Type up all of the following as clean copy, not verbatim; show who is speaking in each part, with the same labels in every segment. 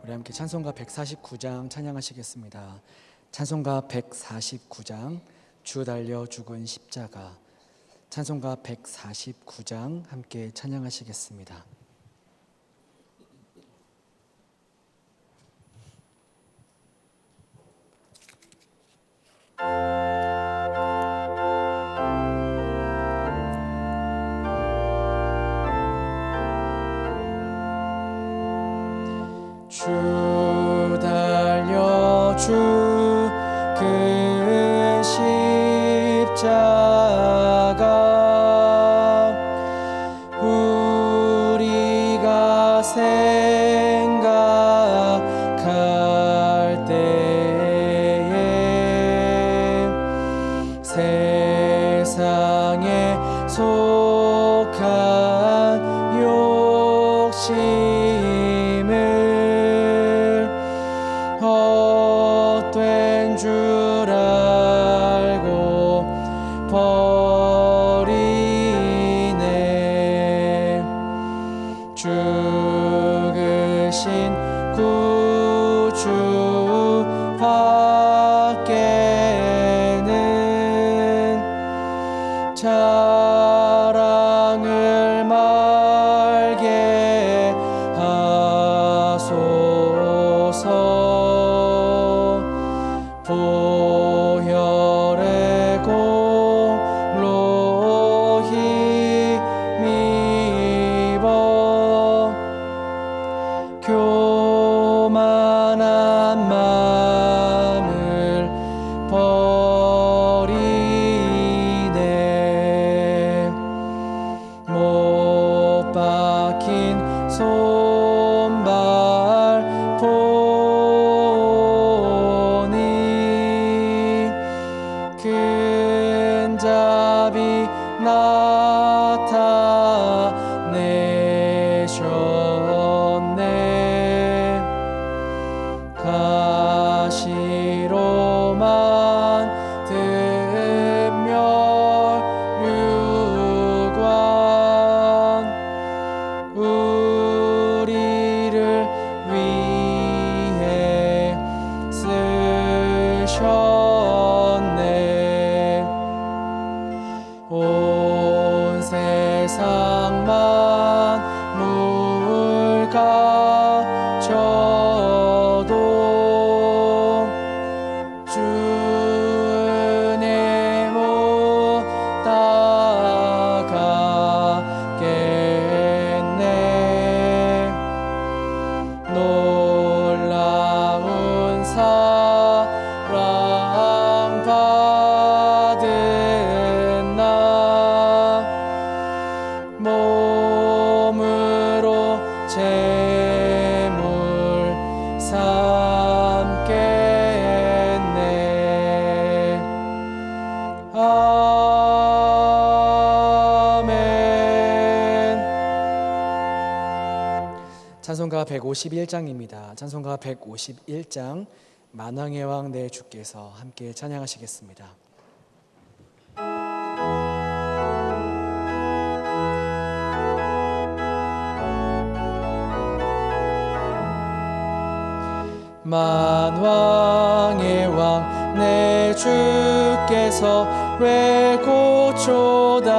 Speaker 1: 우리 함께 찬송가 149장 찬양하시겠습니다. 찬송가 149장 주 달려 죽은 십자가. 찬송가 149장 함께 찬양하시겠습니다. 주 달려 죽은 십자가 우리가 생각할 때에 세상에 속한 욕심을 헛된 줄 알고 버리네. 죽으신 구주 밖에는 자랑을 말게 하소서. 보혈의 공로 힘입어 교만한 마음을 버리네. 못 박힌 손발 보니 큰 자비 나타내셨네. 가시로 만든 멸류관 우리를 위해 쓰셨네. 온 세상 만물 가져도 주 은혜 못 따가겠네. 놀라운 사랑 받은 나 몸으로 제물 삼겠네. 아멘. 찬송가 151장입니다. 찬송가 151장 만왕의 왕 내 주께서 함께 찬양하시겠습니다. 만왕의 왕 내 주께서 왜 고초당했나.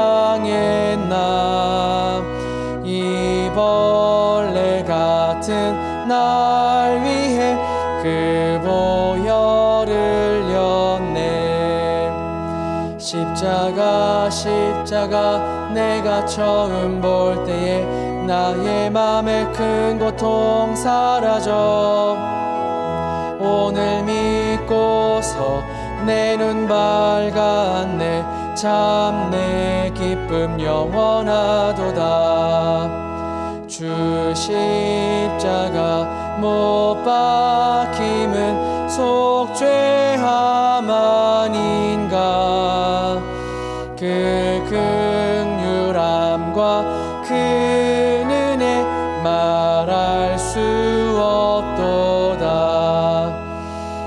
Speaker 1: 이 벌레 같은 날 위해 그 보혈을 흘렸네. 십자가 십자가 내가 처음 볼 때에 나의 맘에 큰 고통 사라져. 오늘 믿고서 내 눈 밝았네. 참 내 기쁨 영원하도다. 주 십자가 못 박힘은 속죄함 아닌가. 그 긍휼함과 그 은혜 말할 수 없도다.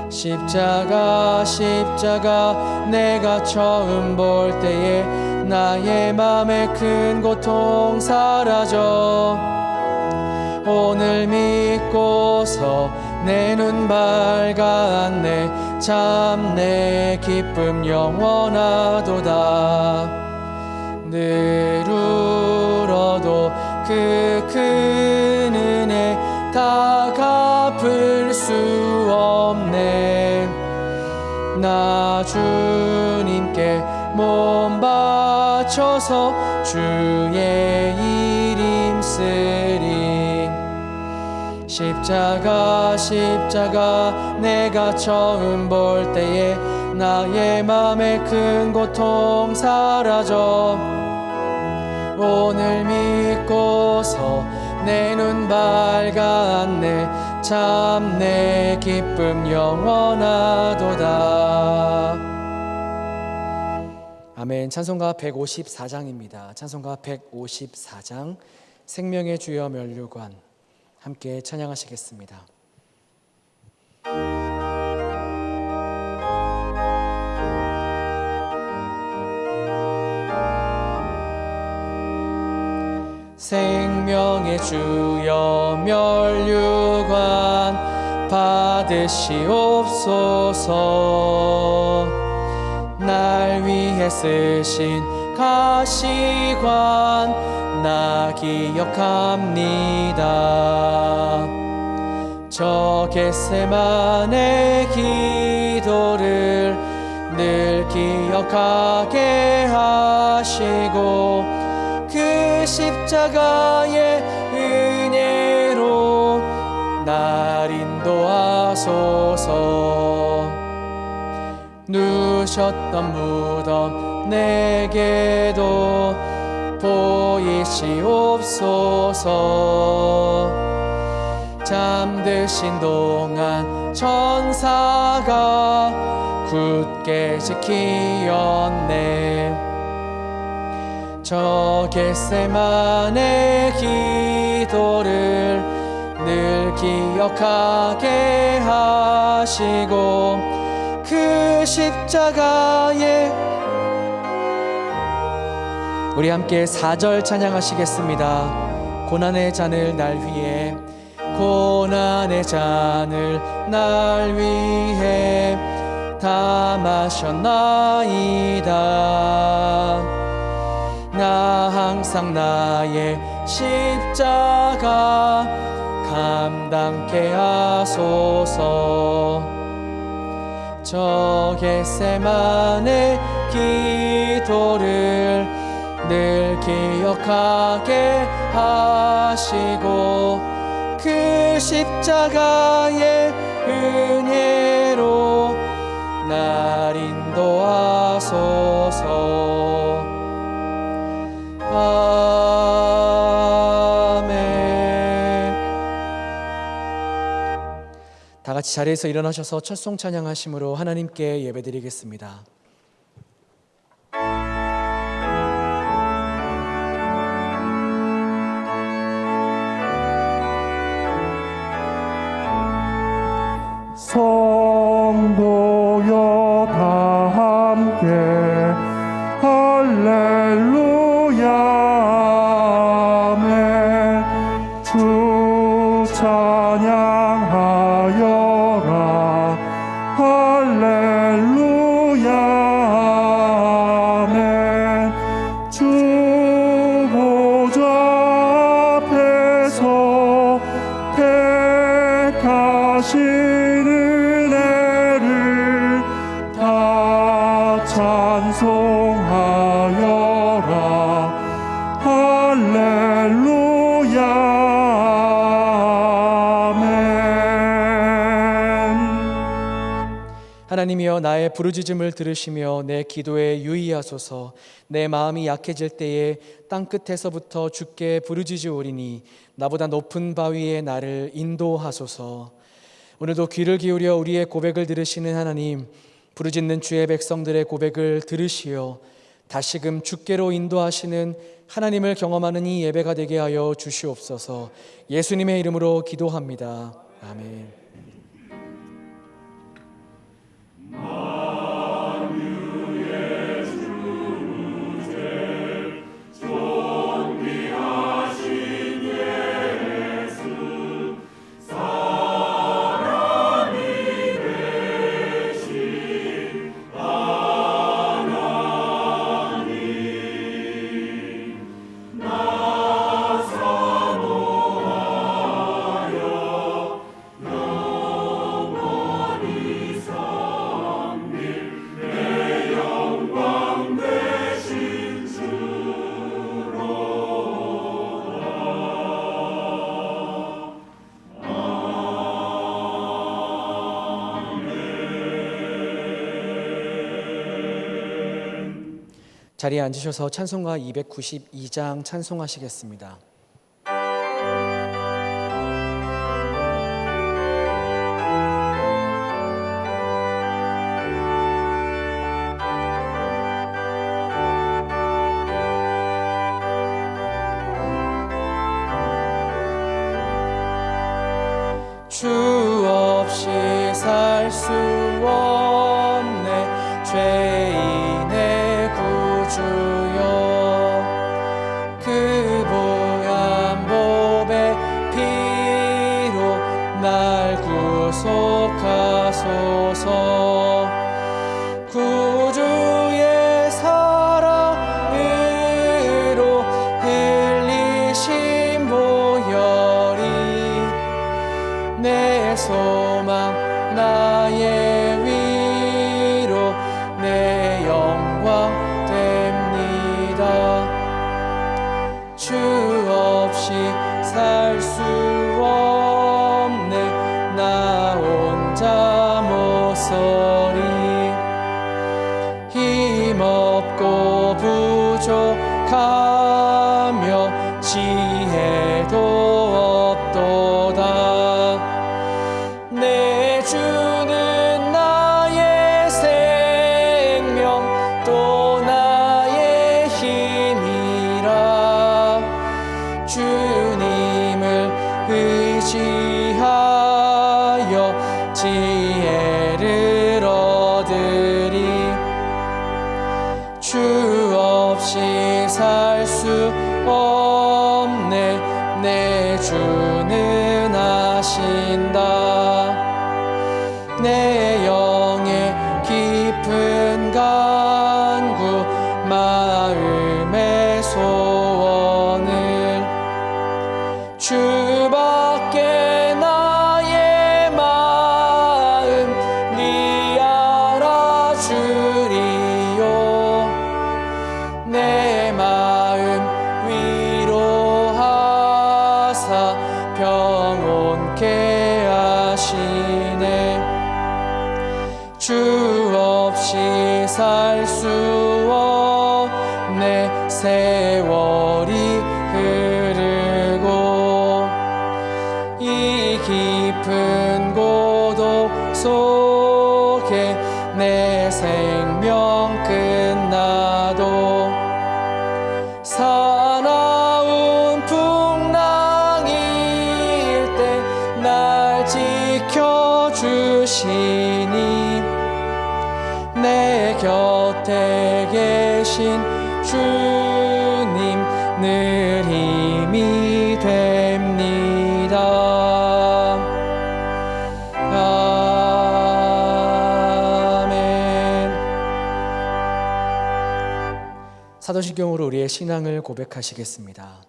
Speaker 1: 십자가 십자가 내가 처음 볼 때에 나의 맘에 큰 고통 사라져. 오늘 믿고서 내 눈 밝았네. 참 내 기쁨 영원하도다. 늘 울어도 그 큰 은혜 다 갚을 수 없네. 나 주님께 몸 바쳐서 주의 이름 쓰리. 십자가 십자가 내가 처음 볼 때에 나의 맘에 큰 고통 사라져. 오늘 믿고서 내 눈 밝았네. 참 내 기쁨 영원하도다. 아멘. 찬송가 154장입니다. 찬송가 154장 생명의 주여 면류관 함께 찬양하시겠습니다. 생명의 주여 면류관 받으시옵소서. 날 위해 쓰신 가시관 나 기억합니다. 저 겟세마네 기도를 늘 기억하게 하시고 그 십자가의 은혜로 날 인도하소서. 누셨던 무덤 내게도 보이시옵소서. 잠드신 동안 천사가 굳게 지키었네. 저 겟세마네 기도를 늘 기억하게 하시고 그 십자가에 우리 함께 4절 찬양하시겠습니다. 고난의 잔을 날 위해 고난의 잔을 날 위해 다 마셨나이다. 나 항상 나의 십자가 감당케 하소서. 저 겟세마네 기도를 늘 기억하게 하시고 그 십자가의 은혜로 날 인도하소서. 아멘. 다 같이 자리에서 일어나셔서 첫송 찬양하심으로 하나님께 예배드리겠습니다.
Speaker 2: 성도여 다 함께 할렐루야 아멘. 주 찬양하여라 할렐루야 아멘. 주 보좌 앞에서 택하신 찬송하여라 할렐루야 아멘.
Speaker 1: 하나님이여 나의 부르짖음을 들으시며 내 기도에 유의하소서. 내 마음이 약해질 때에 땅끝에서부터 주께 부르짖으오리니 나보다 높은 바위에 나를 인도하소서. 오늘도 귀를 기울여 우리의 고백을 들으시는 하나님, 부르짖는 주의 백성들의 고백을 들으시어 다시금 주께로 인도하시는 하나님을 경험하는 이 예배가 되게 하여 주시옵소서. 예수님의 이름으로 기도합니다. 아멘.
Speaker 2: 존귀하신 예수
Speaker 1: 자리에 앉으셔서 찬송가 292장 찬송하시겠습니다. 주 없이 살 수 없네 죄인의 구주여 그 보혈 보배 피로 날 구속하소서 구주의 사랑으로 흘리신 보혈이 내 소망 나의 위로 내 영광 됩니다. 주 없이 살 수 없네 나 혼자 못 서리 힘없고 부족하며 지혜도 없도다 내 주는 나의 생명 또 나의 힘이라 주님을 의지하여 지혜를 얻으리 주 없이 살 수 없네 내 주는 아신다 내 영의 깊은 간구 마음의 소원을 주밖에 나의 마음 네 알아주리요 내 마음 위로하사 평온케 하시네 주 없이 살 수 없네 세월이 흐르고 이 깊은 고독 속에 내 생명 끝나도 사나운 풍랑일 때 날 지켜주시니 내 곁에 계신 주님 늘 힘이 됩니다. 아멘. 사도신경으로 우리의 신앙을 고백하시겠습니다.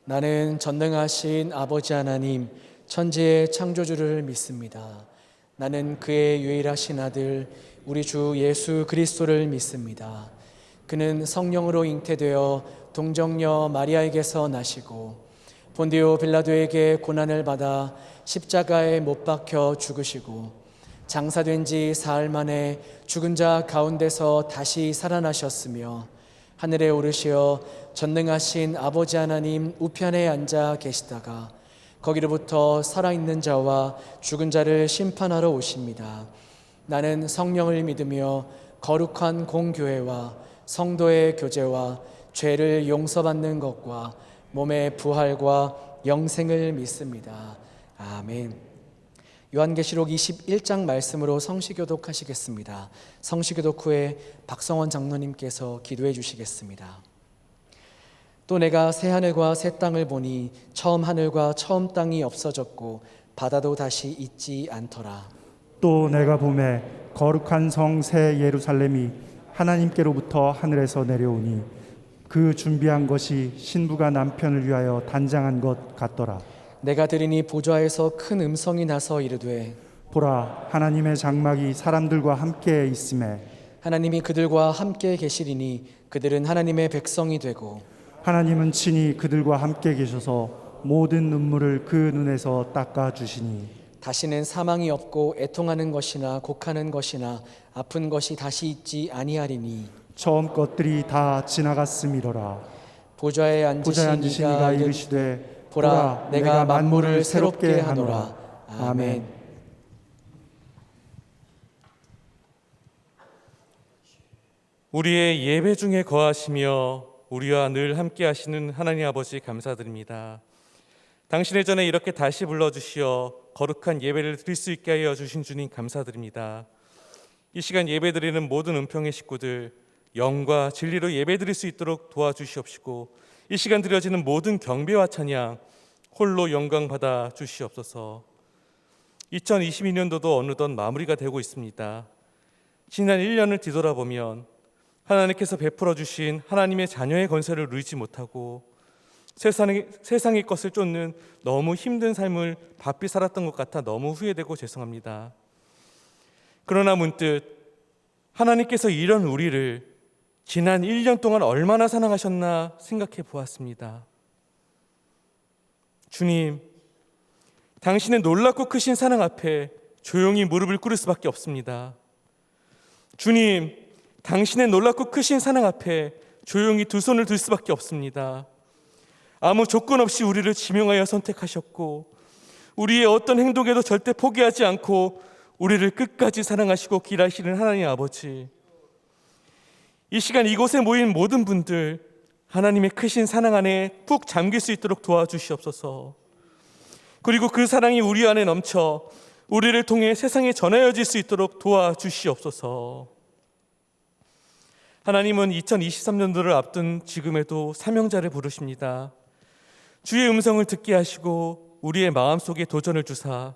Speaker 1: 나는 전능하신 아버지 하나님 천지의 창조주를 믿습니다. 나는 그의 유일하신 아들 우리 주 예수 그리스도를 믿습니다. 그는 성령으로 잉태되어 동정녀 마리아에게서 나시고 본디오 빌라도에게 고난을 받아 십자가에 못 박혀 죽으시고 장사된 지 사흘 만에 죽은 자 가운데서 다시 살아나셨으며 하늘에 오르시어 전능하신 아버지 하나님 우편에 앉아 계시다가 거기로부터 살아있는 자와 죽은 자를 심판하러 오십니다. 나는 성령을 믿으며 거룩한 공교회와 성도의 교제와 죄를 용서받는 것과 몸의 부활과 영생을 믿습니다. 아멘. 요한계시록 21장 말씀으로 성시교독 하시겠습니다. 성시교독 후에 박성원 장로님께서 기도해 주시겠습니다. 또 내가 새 하늘과 새 땅을 보니 처음 하늘과 처음 땅이 없어졌고 바다도 다시 있지 않더라.
Speaker 2: 또 내가 보매 거룩한 성 새 예루살렘이 하나님께로부터 하늘에서 내려오니 그 준비한 것이 신부가 남편을 위하여 단장한 것 같더라.
Speaker 1: 내가 들으니 보좌에서 큰 음성이 나서 이르되
Speaker 2: 보라, 하나님의 장막이 사람들과 함께 있음에
Speaker 1: 하나님이 그들과 함께 계시리니 그들은 하나님의 백성이 되고
Speaker 2: 하나님은 친히 그들과 함께 계셔서 모든 눈물을 그 눈에서 닦아 주시니
Speaker 1: 다시는 사망이 없고 애통하는 것이나 곡하는 것이나 아픈 것이 다시 있지 아니하리니
Speaker 2: 처음 것들이 다 지나갔음이로라.
Speaker 1: 보좌에
Speaker 2: 보좌에
Speaker 1: 앉으신
Speaker 2: 앉으신
Speaker 1: 이가
Speaker 2: 이가
Speaker 1: 이르시되
Speaker 2: 이르시되
Speaker 1: 보라 내가 만물을 새롭게 하노라. 아멘.
Speaker 3: 우리의 예배 중에 거하시며 우리와 늘 함께 하시는 하나님 아버지 감사드립니다. 당신의 전에 이렇게 다시 불러주시어 거룩한 예배를 드릴 수 있게 하여 주신 주님 감사드립니다. 이 시간 예배 드리는 모든 은평의 식구들 영과 진리로 예배 드릴 수 있도록 도와주시옵시고, 이 시간 드려지는 모든 경배와 찬양 홀로 영광 받아 주시옵소서. 2022년도도 어느덧 마무리가 되고 있습니다. 지난 1년을 뒤돌아보면 하나님께서 베풀어 주신 하나님의 자녀의 권세를 누리지 못하고 세상의 것을 쫓는 너무 힘든 삶을 바삐 살았던 것 같아 너무 후회되고 죄송합니다. 그러나 문득 하나님께서 이런 우리를 지난 1년 동안 얼마나 사랑하셨나 생각해 보았습니다. 주님, 당신의 놀랍고 크신 사랑 앞에 조용히 무릎을 꿇을 수밖에 없습니다. 주님, 당신의 놀랍고 크신 사랑 앞에 조용히 두 손을 들 수밖에 없습니다. 아무 조건 없이 우리를 지명하여 선택하셨고, 우리의 어떤 행동에도 절대 포기하지 않고 우리를 끝까지 사랑하시고 길하시는 하나님 아버지, 이 시간 이곳에 모인 모든 분들 하나님의 크신 사랑 안에 푹 잠길 수 있도록 도와주시옵소서. 그리고 그 사랑이 우리 안에 넘쳐 우리를 통해 세상에 전하여질 수 있도록 도와주시옵소서. 하나님은 2023년도를 앞둔 지금에도 사명자를 부르십니다. 주의 음성을 듣게 하시고 우리의 마음속에 도전을 주사,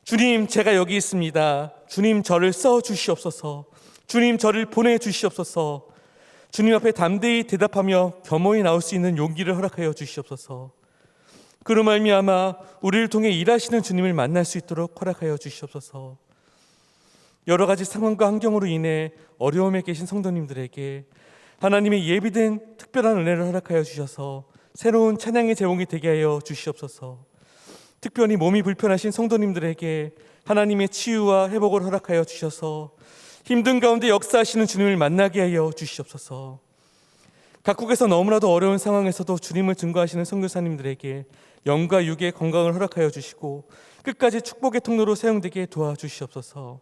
Speaker 3: 주님, 제가 여기 있습니다. 주님, 저를 써주시옵소서. 주님, 저를 보내주시옵소서. 주님 앞에 담대히 대답하며 겸허히 나올 수 있는 용기를 허락하여 주시옵소서. 그로 말미암아 우리를 통해 일하시는 주님을 만날 수 있도록 허락하여 주시옵소서. 여러 가지 상황과 환경으로 인해 어려움에 계신 성도님들에게 하나님의 예비된 특별한 은혜를 허락하여 주셔서 새로운 찬양의 제공이 되게 하여 주시옵소서. 특별히 몸이 불편하신 성도님들에게 하나님의 치유와 회복을 허락하여 주셔서 힘든 가운데 역사하시는 주님을 만나게 하여 주시옵소서. 각국에서 너무나도 어려운 상황에서도 주님을 증거하시는 선교사님들에게 영과 육의 건강을 허락하여 주시고 끝까지 축복의 통로로 사용되게 도와주시옵소서.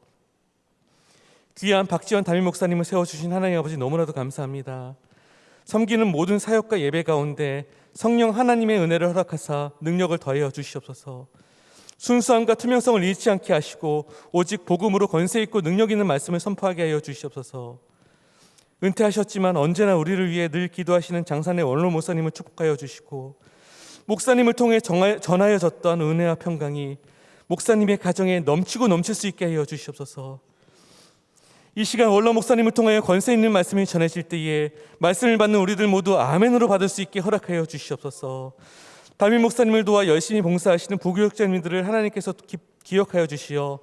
Speaker 3: 귀한 박지원 담임 목사님을 세워주신 하나님 아버지 너무나도 감사합니다. 섬기는 모든 사역과 예배 가운데 성령 하나님의 은혜를 허락하사 능력을 더하여 주시옵소서. 순수함과 투명성을 잃지 않게 하시고 오직 복음으로 권세 있고 능력 있는 말씀을 선포하게 하여 주시옵소서. 은퇴하셨지만 언제나 우리를 위해 늘 기도하시는 장산의 원로 목사님을 축복하여 주시고, 목사님을 통해 전하여졌던 은혜와 평강이 목사님의 가정에 넘치고 넘칠 수 있게 하여 주시옵소서. 이 시간 원로 목사님을 통하여 권세 있는 말씀이 전해질 때에 말씀을 받는 우리들 모두 아멘으로 받을 수 있게 허락하여 주시옵소서. 담임 목사님을 도와 열심히 봉사하시는 부교육자님들을 하나님께서 기억하여 주시어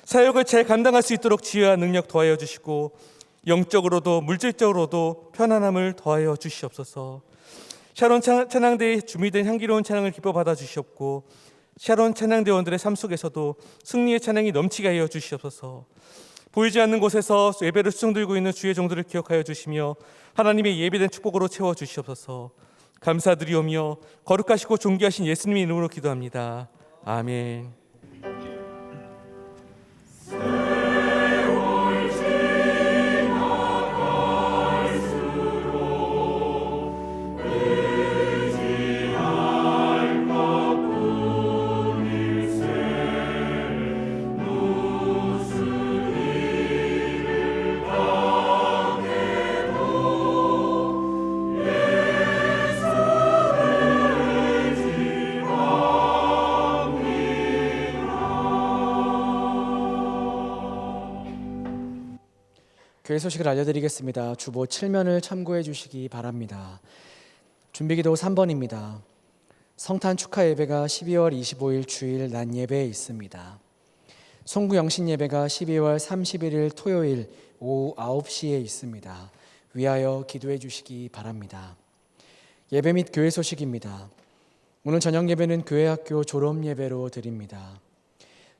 Speaker 3: 사역을 잘 감당할 수 있도록 지혜와 능력 더하여 주시고 영적으로도 물질적으로도 편안함을 더하여 주시옵소서. 샤론 찬양대에 준비된 향기로운 찬양을 기뻐 받아 주시옵고 샤론 찬양대원들의 삶 속에서도 승리의 찬양이 넘치게 하여 주시옵소서. 보이지 않는 곳에서 예배를 수종 들고 있는 주의 종들을 기억하여 주시며 하나님의 예비된 축복으로 채워 주시옵소서. 감사드리오며 거룩하시고 존귀하신 예수님의 이름으로 기도합니다. 아멘.
Speaker 1: 교회 소식을 알려드리겠습니다. 주보 7면을 참고해 주시기 바랍니다. 준비기도 3번입니다. 성탄 축하 예배가 12월 25일 주일 낮 예배에 있습니다. 송구 영신 예배가 12월 31일 토요일 오후 9시에 있습니다. 위하여 기도해 주시기 바랍니다. 예배 및 교회 소식입니다. 오늘 저녁 예배는 교회학교 졸업 예배로 드립니다.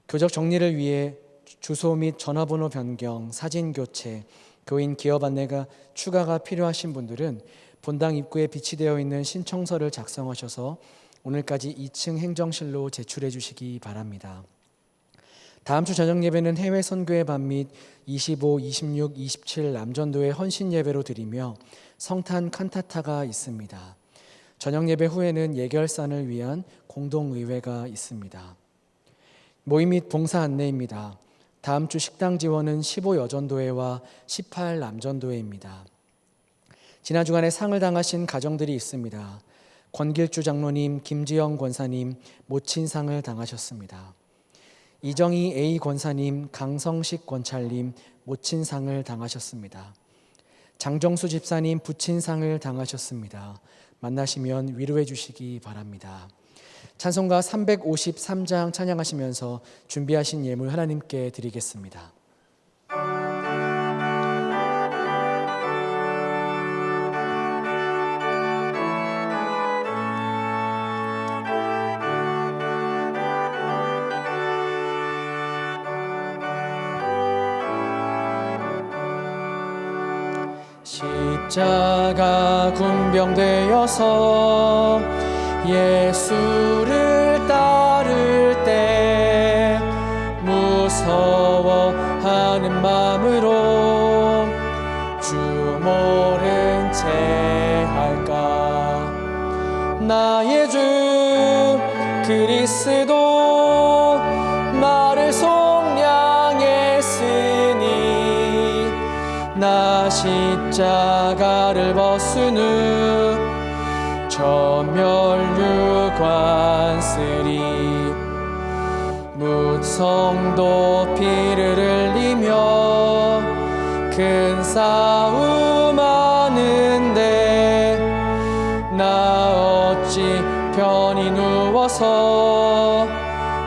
Speaker 1: 교적 정리를 위해 주소 및 전화번호 변경, 사진 교체, 교인 기업 안내가 추가가 필요하신 분들은 본당 입구에 비치되어 있는 신청서를 작성하셔서 오늘까지 2층 행정실로 제출해 주시기 바랍니다. 다음 주 저녁 예배는 해외 선교의 밤 및 25, 26, 27 남전도의 헌신 예배로 드리며 성탄 칸타타가 있습니다. 저녁 예배 후에는 예결산을 위한 공동의회가 있습니다. 모임 및 봉사 안내입니다. 다음 주 식당 지원은 15 여전도회와 18 남전도회입니다. 지난 주간에 상을 당하신 가정들이 있습니다. 권길주 장로님, 김지영 권사님 모친상을 당하셨습니다. 이정희 A 권사님, 강성식 권찰님 모친상을 당하셨습니다. 장정수 집사님 부친상을 당하셨습니다. 만나시면 위로해 주시기 바랍니다. 찬송가 353장 찬양하시면서 준비하신 예물 하나님께 드리겠습니다. 십자가 군병되어서 예수를 따를 때 무서워하는 마음으로 주 모른 채 할까. 나의 주 그리스도 나를 속량했으니 나 십자가를 벗은 후 전멸유관 쓰리. 묻성도 피를 흘리며 큰 싸움 하는데 나 어찌 편히 누워서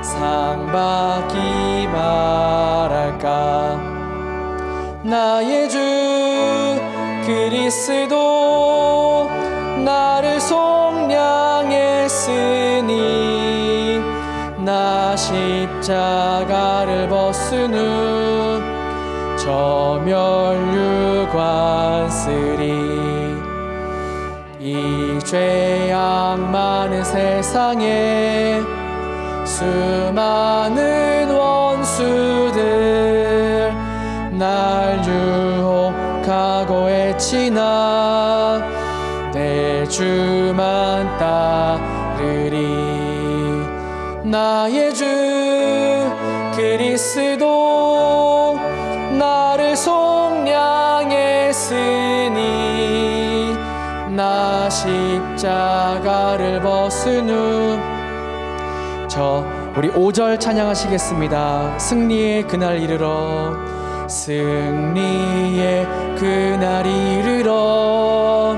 Speaker 1: 상받기 말할까. 나의 주 그리스도 나를 속량했으니 나 십자가를 벗은 후 저멸유관 쓰리. 이 죄악 많은 세상에 수많은 원수들 날 유혹하고 애치나 내 주만 따르리. 나의 주 그리스도 나를 속량했으니 나 십자가를 벗은 후 우리 5절 찬양하시겠습니다. 승리의 그날 이르러 승리의 그날 이르러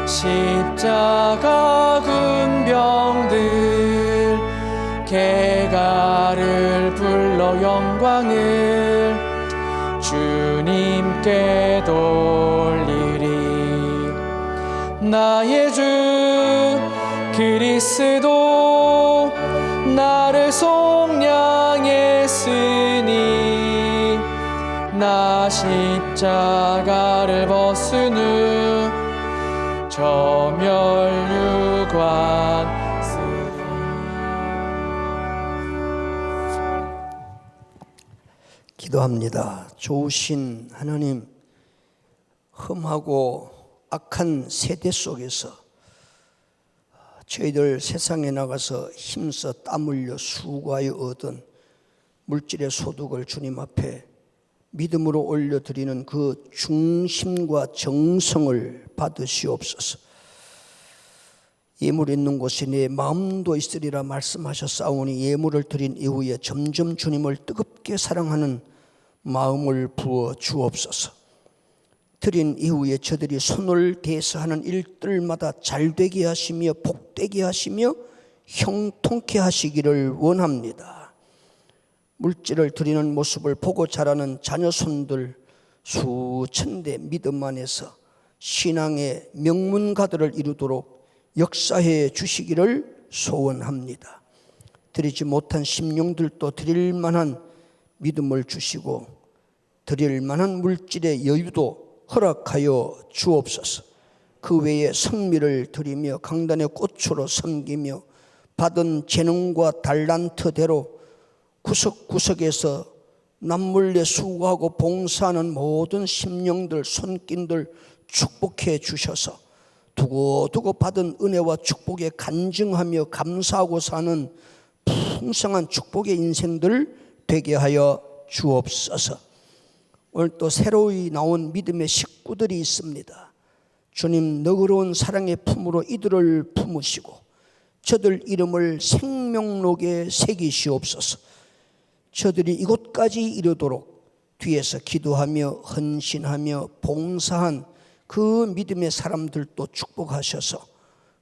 Speaker 1: 십자가 군병들 개가를 불러 영광을 주님께 돌리리. 나의 주 그리스도 나를 속량했으니 나 십자가를 벗은 후 저멸유관 쓰리.
Speaker 4: 기도합니다. 좋으신 하나님, 험하고 악한 세대 속에서 저희들 세상에 나가서 힘써 땀 흘려 수고하여 얻은 물질의 소득을 주님 앞에 믿음으로 올려드리는 그 중심과 정성을 받으시옵소서. 예물 있는 곳에 내 마음도 있으리라 말씀하셨사오니 예물을 드린 이후에 점점 주님을 뜨겁게 사랑하는 마음을 부어 주옵소서. 드린 이후에 저들이 손을 대서 하는 일들마다 잘되게 하시며 복되게 하시며 형통케 하시기를 원합니다. 물질을 드리는 모습을 보고 자라는 자녀손들 수천 대 믿음 안에서 신앙의 명문가들을 이루도록 역사해 주시기를 소원합니다. 드리지 못한 심령들도 드릴 만한 믿음을 주시고 드릴 만한 물질의 여유도 허락하여 주옵소서. 그 외에 성미를 드리며 강단의 꽃으로 섬기며 받은 재능과 달란트대로 구석구석에서 남몰래 수고하고 봉사하는 모든 심령들, 손길들 축복해 주셔서 두고두고 받은 은혜와 축복에 간증하며 감사하고 사는 풍성한 축복의 인생들 되게 하여 주옵소서. 오늘 또 새로이 나온 믿음의 식구들이 있습니다. 주님 너그러운 사랑의 품으로 이들을 품으시고 저들 이름을 생명록에 새기시옵소서. 저들이 이곳까지 이르도록 뒤에서 기도하며 헌신하며 봉사한 그 믿음의 사람들도 축복하셔서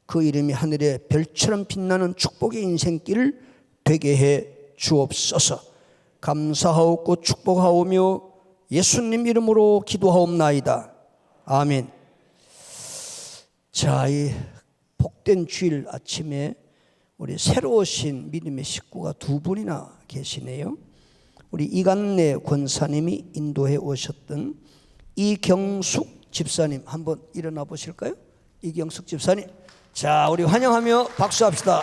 Speaker 4: 그 이름이 하늘의 별처럼 빛나는 축복의 인생길을 되게 해 주옵소서. 감사하옵고 축복하오며 예수님 이름으로 기도하옵나이다. 아멘. 자, 이 복된 주일 아침에 우리 새로 오신 믿음의 식구가 두 분이나 계시네요. 우리 이간래 권사님이 인도해 오셨던 이경숙 집사님, 한번 일어나 보실까요? 이경숙 집사님, 자, 우리 환영하며 박수합시다.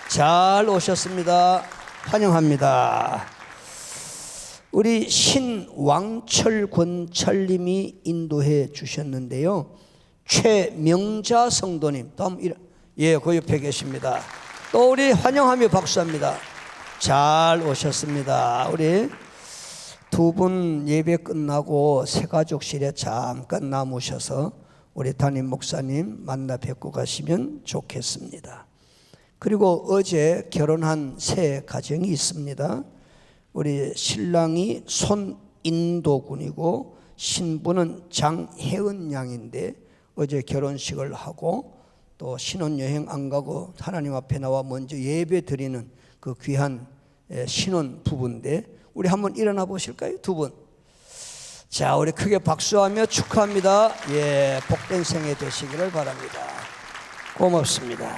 Speaker 4: 잘 오셨습니다. 환영합니다. 우리 신왕철 권찰님이 인도해 주셨는데요. 최명자 성도님, 다음 예, 그 옆에 계십니다. 또 우리 환영하며 박수합니다. 잘 오셨습니다. 우리 두 분 예배 끝나고 새가족실에 잠깐 남으셔서 우리 담임 목사님 만나 뵙고 가시면 좋겠습니다. 그리고 어제 결혼한 새 가정이 있습니다. 우리 신랑이 손인도 군이고 신부는 장혜은 양인데 어제 결혼식을 하고 또 신혼여행 안 가고 하나님 앞에 나와 먼저 예배 드리는 그 귀한 신혼 부부인데 우리 한번 일어나 보실까요? 두 분. 자, 우리 크게 박수하며 축하합니다. 예, 복된 생애 되시기를 바랍니다. 고맙습니다.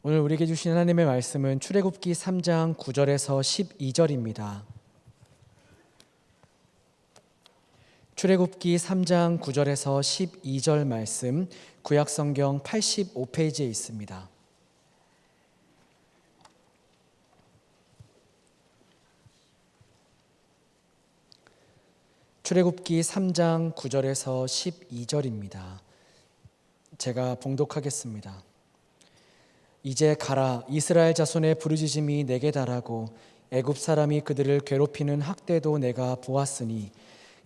Speaker 1: 오늘 우리에게 주신 하나님의 말씀은 출애굽기 3장 9절에서 12절입니다. 출애굽기 3장 9절에서 12절 말씀 구약성경 85페이지에 있습니다. 출애굽기 3장 9절에서 12절입니다. 제가 봉독하겠습니다. 이제 가라, 이스라엘 자손의 부르짖음이 내게 달하고 애굽 사람이 그들을 괴롭히는 학대도 내가 보았으니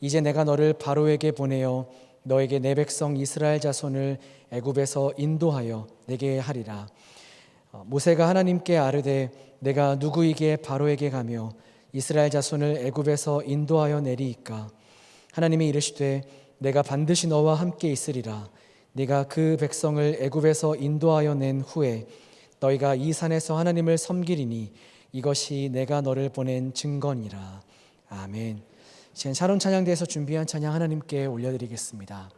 Speaker 1: 이제 내가 너를 바로에게 보내어 너에게 내 백성 이스라엘 자손을 애굽에서 인도하여 내게 하리라. 모세가 하나님께 아뢰되 내가 누구에게 바로에게 가며 이스라엘 자손을 애굽에서 인도하여 내리이까? 하나님이 이르시되 내가 반드시 너와 함께 있으리라. 네가 그 백성을 애굽에서 인도하여 낸 후에 너희가 이 산에서 하나님을 섬기리니 이것이 내가 너를 보낸 증거니라. 아멘. 이제 샤론 찬양대에서 준비한 찬양 하나님께 올려드리겠습니다.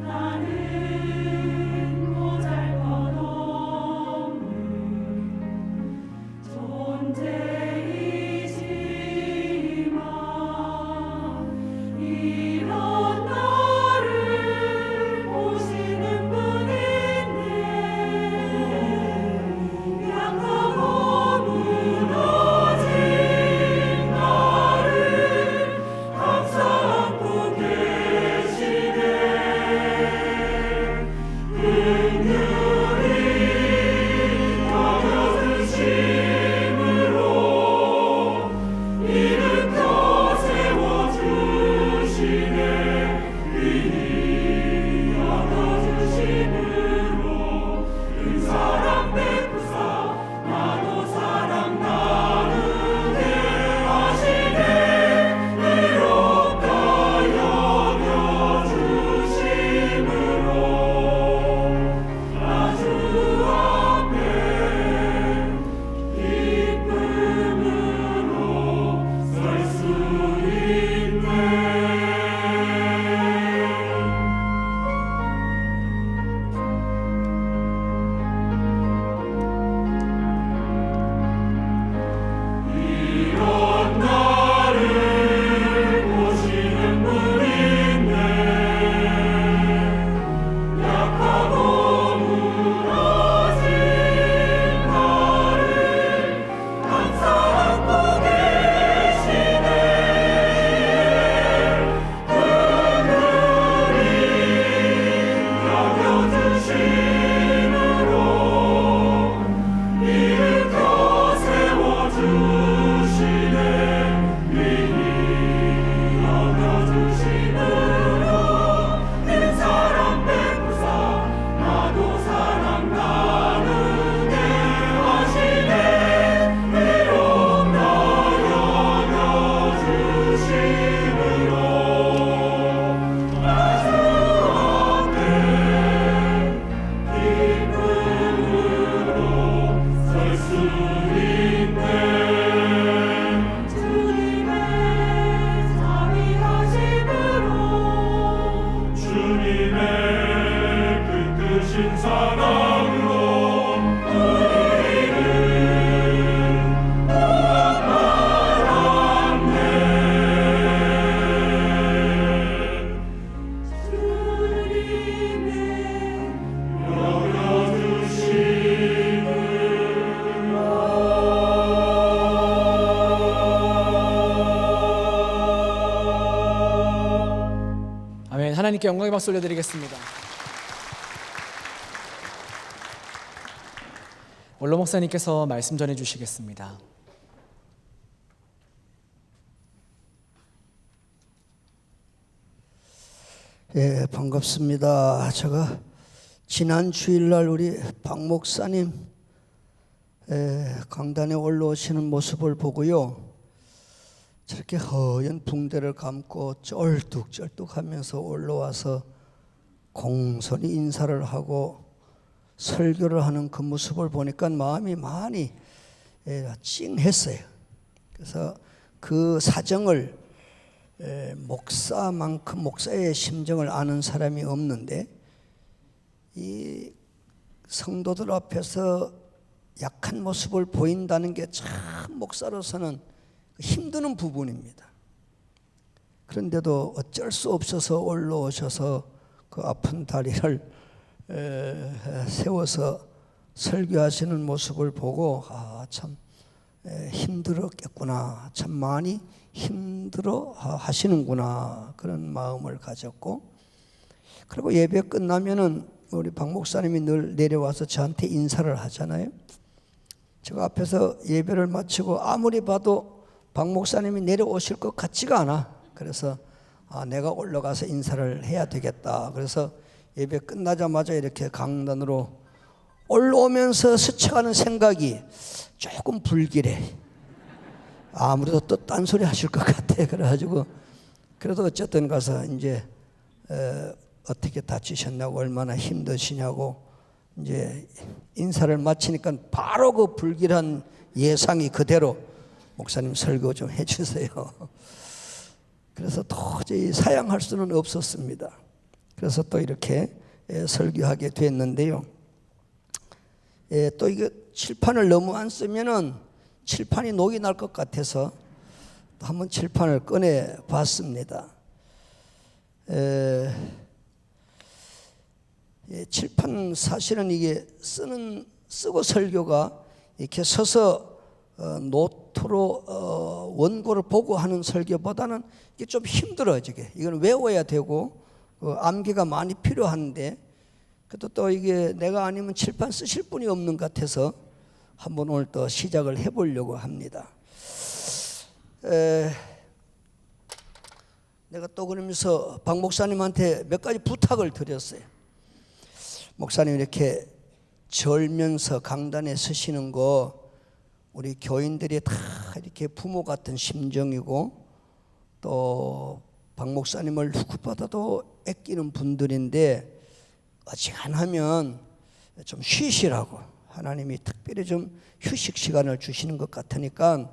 Speaker 5: 나는
Speaker 1: 하나님께 영광의 박수 올려드리겠습니다. 원로 목사님께서 말씀 전해 주시겠습니다.
Speaker 4: 예, 반갑습니다. 제가 지난 주일날 우리 박 목사님 강단에 올라오시는 모습을 보고요, 저렇게 허연 붕대를 감고 쩔뚝쩔뚝하면서 올라와서 공손히 인사를 하고 설교를 하는 그 모습을 보니까 마음이 많이 찡했어요. 그래서 그 사정을 목사만큼 목사의 심정을 아는 사람이 없는데, 이 성도들 앞에서 약한 모습을 보인다는 게 참 목사로서는 힘드는 부분입니다. 그런데도 어쩔 수 없어서 올라오셔서 그 아픈 다리를 세워서 설교하시는 모습을 보고 참 힘들었겠구나, 참 많이 힘들어 하시는구나, 그런 마음을 가졌고, 그리고 예배 끝나면은 우리 박 목사님이 늘 내려와서 저한테 인사를 하잖아요. 제가 앞에서 예배를 마치고 아무리 봐도 박 목사님이 내려오실 것 같지가 않아. 그래서 내가 올라가서 인사를 해야 되겠다. 그래서 예배 끝나자마자 이렇게 강단으로 올라오면서 스쳐가는 생각이 조금 불길해. 아무래도 또 딴소리 하실 것 같아. 그래가지고 그래도 어쨌든 가서 이제 어떻게 다치셨냐고, 얼마나 힘드시냐고 이제 인사를 마치니까 바로 그 불길한 예상이 그대로, 목사님 설교 좀 해주세요. 그래서 도저히 사양할 수는 없었습니다. 그래서 또 이렇게 설교하게 됐는데요. 또 이거 칠판을 너무 안 쓰면은 칠판이 녹이 날 것 같아서 한번 칠판을 꺼내 봤습니다. 칠판 사실은 이게 쓰고 설교가 이렇게 서서 노트로 원고를 보고 하는 설교보다는 이게 좀 힘들어요. 이건 외워야 되고 암기가 많이 필요한데, 그래도 또 이게 내가 아니면 칠판 쓰실 분이 없는 것 같아서 한번 오늘 또 시작을 해보려고 합니다. 내가 또 그러면서 박 목사님한테 몇 가지 부탁을 드렸어요. 목사님 이렇게 절면서 강단에 서시는 거 우리 교인들이 다 이렇게 부모 같은 심정이고, 또 박 목사님을 누구보다도 아끼는 분들인데 어지간하면 좀 쉬시라고, 하나님이 특별히 좀 휴식 시간을 주시는 것 같으니까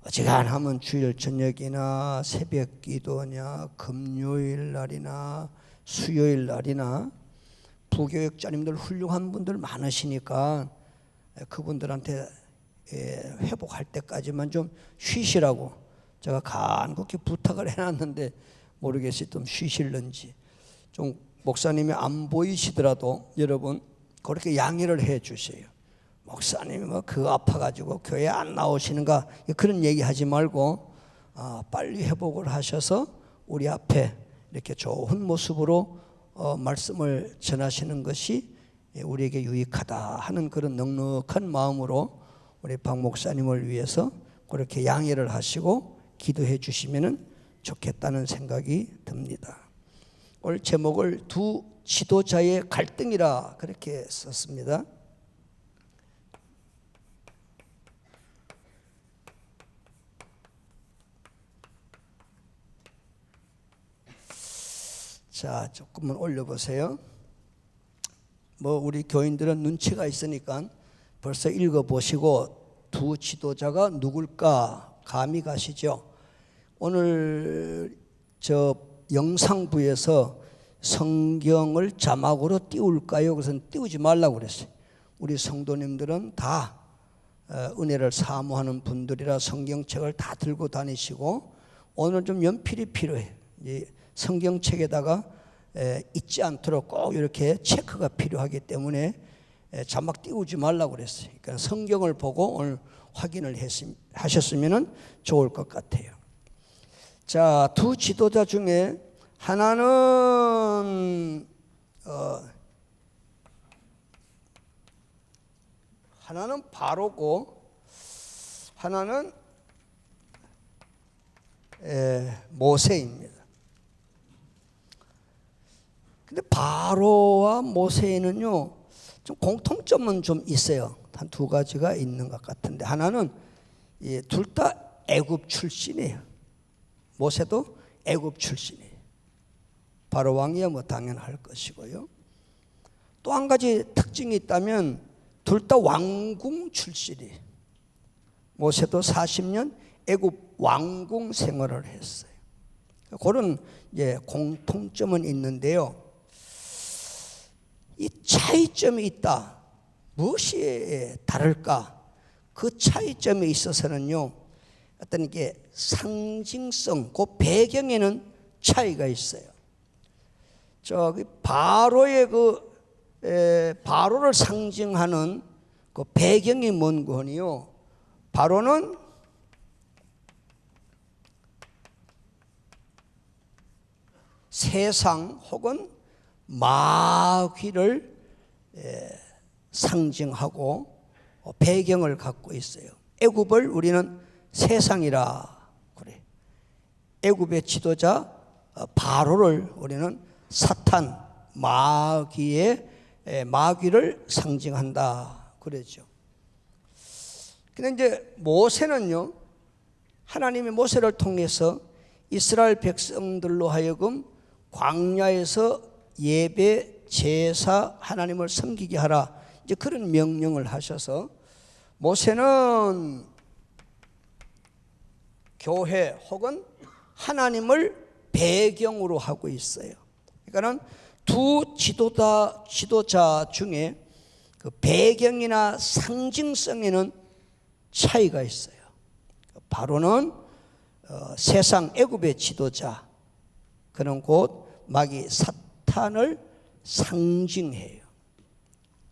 Speaker 4: 어지간하면 주일 저녁이나 새벽 기도냐, 금요일 날이나 수요일 날이나, 부교육자님들 훌륭한 분들 많으시니까 그분들한테 회복할 때까지만 좀 쉬시라고 제가 간곡히 부탁을 해놨는데, 모르겠어요. 좀 쉬실는지. 좀 목사님이 안 보이시더라도 여러분 그렇게 양해를 해 주세요. 목사님이 뭐 그거 아파가지고 교회 안 나오시는가, 그런 얘기 하지 말고 빨리 회복을 하셔서 우리 앞에 이렇게 좋은 모습으로 말씀을 전하시는 것이 우리에게 유익하다 하는 그런 넉넉한 마음으로 우리 박 목사님을 위해서 그렇게 양해를 하시고 기도해 주시면 좋겠다는 생각이 듭니다. 오늘 제목을 두 지도자의 갈등이라 그렇게 썼습니다. 자, 조금만 올려보세요. 뭐 우리 교인들은 눈치가 있으니까 벌써 읽어보시고 두 지도자가 누굴까 감이 가시죠? 오늘 저 영상부에서 성경을 자막으로 띄울까요? 그래서 띄우지 말라고 그랬어요. 우리 성도님들은 다 은혜를 사모하는 분들이라 성경책을 다 들고 다니시고, 오늘 좀 연필이 필요해요. 성경책에다가 잊지 않도록 꼭 이렇게 체크가 필요하기 때문에 자막 띄우지 말라고 그랬어요. 그러니까 성경을 보고 오늘 확인을 하셨으면 좋을 것 같아요. 자, 두 지도자 중에 하나는 바로고 하나는 모세입니다. 근데 바로와 모세에는요 좀 공통점은 좀 있어요. 한 두 가지가 있는 것 같은데, 하나는 둘 다 애굽 출신이에요. 모세도 애굽 출신이에요. 바로 왕이야 뭐 당연할 것이고요. 또 한 가지 특징이 있다면 둘 다 왕궁 출신이에요. 모세도 40년 애굽 왕궁 생활을 했어요. 그런 공통점은 있는데요. 이 차이점이 있다. 무엇이 다를까? 그 차이점에 있어서는요, 어떤 게 상징성, 그 배경에는 차이가 있어요. 저기 바로의 바로를 상징하는 그 배경이 뭔 거니요? 바로는 세상 혹은 마귀를 상징하고 배경을 갖고 있어요. 애굽을 우리는 세상이라 그래. 애굽의 지도자 바로를 우리는 사탄, 마귀를 상징한다 그랬죠. 근데 이제 모세는요, 하나님이 모세를 통해서 이스라엘 백성들로 하여금 광야에서 예배, 제사, 하나님을 섬기게 하라, 이제 그런 명령을 하셔서 모세는 교회 혹은 하나님을 배경으로 하고 있어요. 그러니까는 두 지도자 중에 그 배경이나 상징성에는 차이가 있어요. 바로는 세상 애굽의 지도자, 그는 곧 마귀 사탄을 상징해요.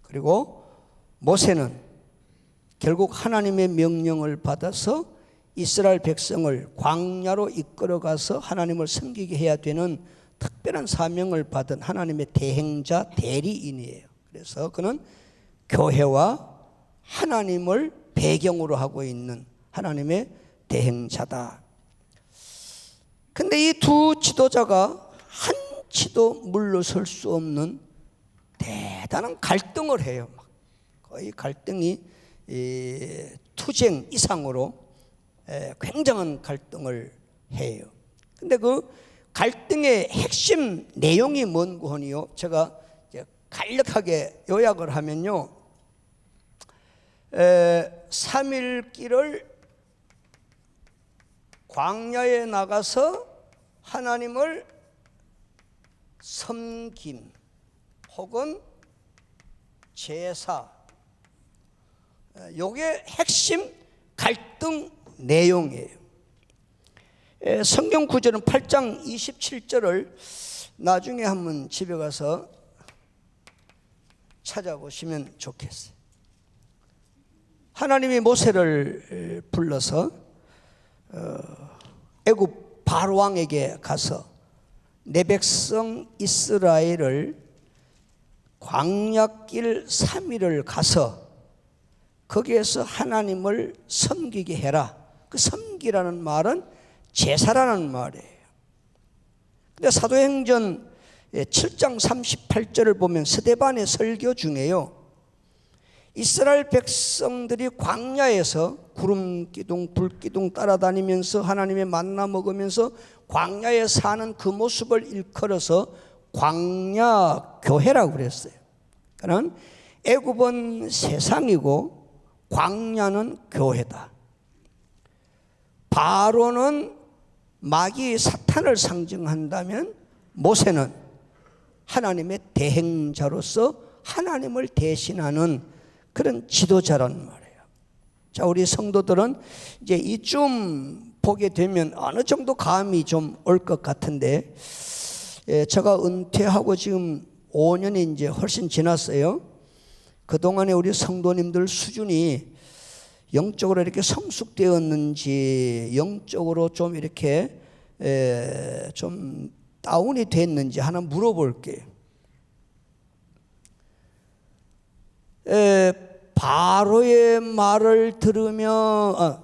Speaker 4: 그리고 모세는 결국 하나님의 명령을 받아서 이스라엘 백성을 광야로 이끌어가서 하나님을 섬기게 해야 되는 특별한 사명을 받은 하나님의 대행자, 대리인이에요. 그래서 그는 교회와 하나님을 배경으로 하고 있는 하나님의 대행자다. 근데 이 두 지도자가 한치도 물러설 수 없는 대단한 갈등을 해요. 거의 갈등이 투쟁 이상으로 굉장한 갈등을 해요. 근데 그 갈등의 핵심 내용이 뭔 거니요? 제가 간략하게 요약을 하면요, 3일 길을 광야에 나가서 하나님을 섬김 혹은 제사, 요게 핵심 갈등 내용이에요. 성경 구절은 8장 27절을 나중에 한번 집에 가서 찾아보시면 좋겠어요. 하나님이 모세를 불러서 애굽 바로 왕에게 가서 내 백성 이스라엘을 광야길 3일을 가서 거기에서 하나님을 섬기게 해라. 그 섬기라는 말은 제사라는 말이에요. 근데 사도행전 7장 38절을 보면 스데반의 설교 중에요, 이스라엘 백성들이 광야에서 구름 기둥, 불 기둥 따라다니면서 하나님의 만나 먹으면서 광야에 사는 그 모습을 일컬어서 광야 교회라고 그랬어요. 그러니까 애굽은 세상이고 광야는 교회다. 바로는 마귀 사탄을 상징한다면 모세는 하나님의 대행자로서 하나님을 대신하는 그런 지도자란 말이에요. 자, 우리 성도들은 이제 이쯤 보게 되면 어느 정도 감이 좀 올 것 같은데, 제가 은퇴하고 지금 5년이 이제 훨씬 지났어요. 그동안에 우리 성도님들 수준이 영적으로 이렇게 성숙되었는지, 영적으로 좀 이렇게 좀 다운이 됐는지 하나 물어볼게요. 바로의 말을 들으면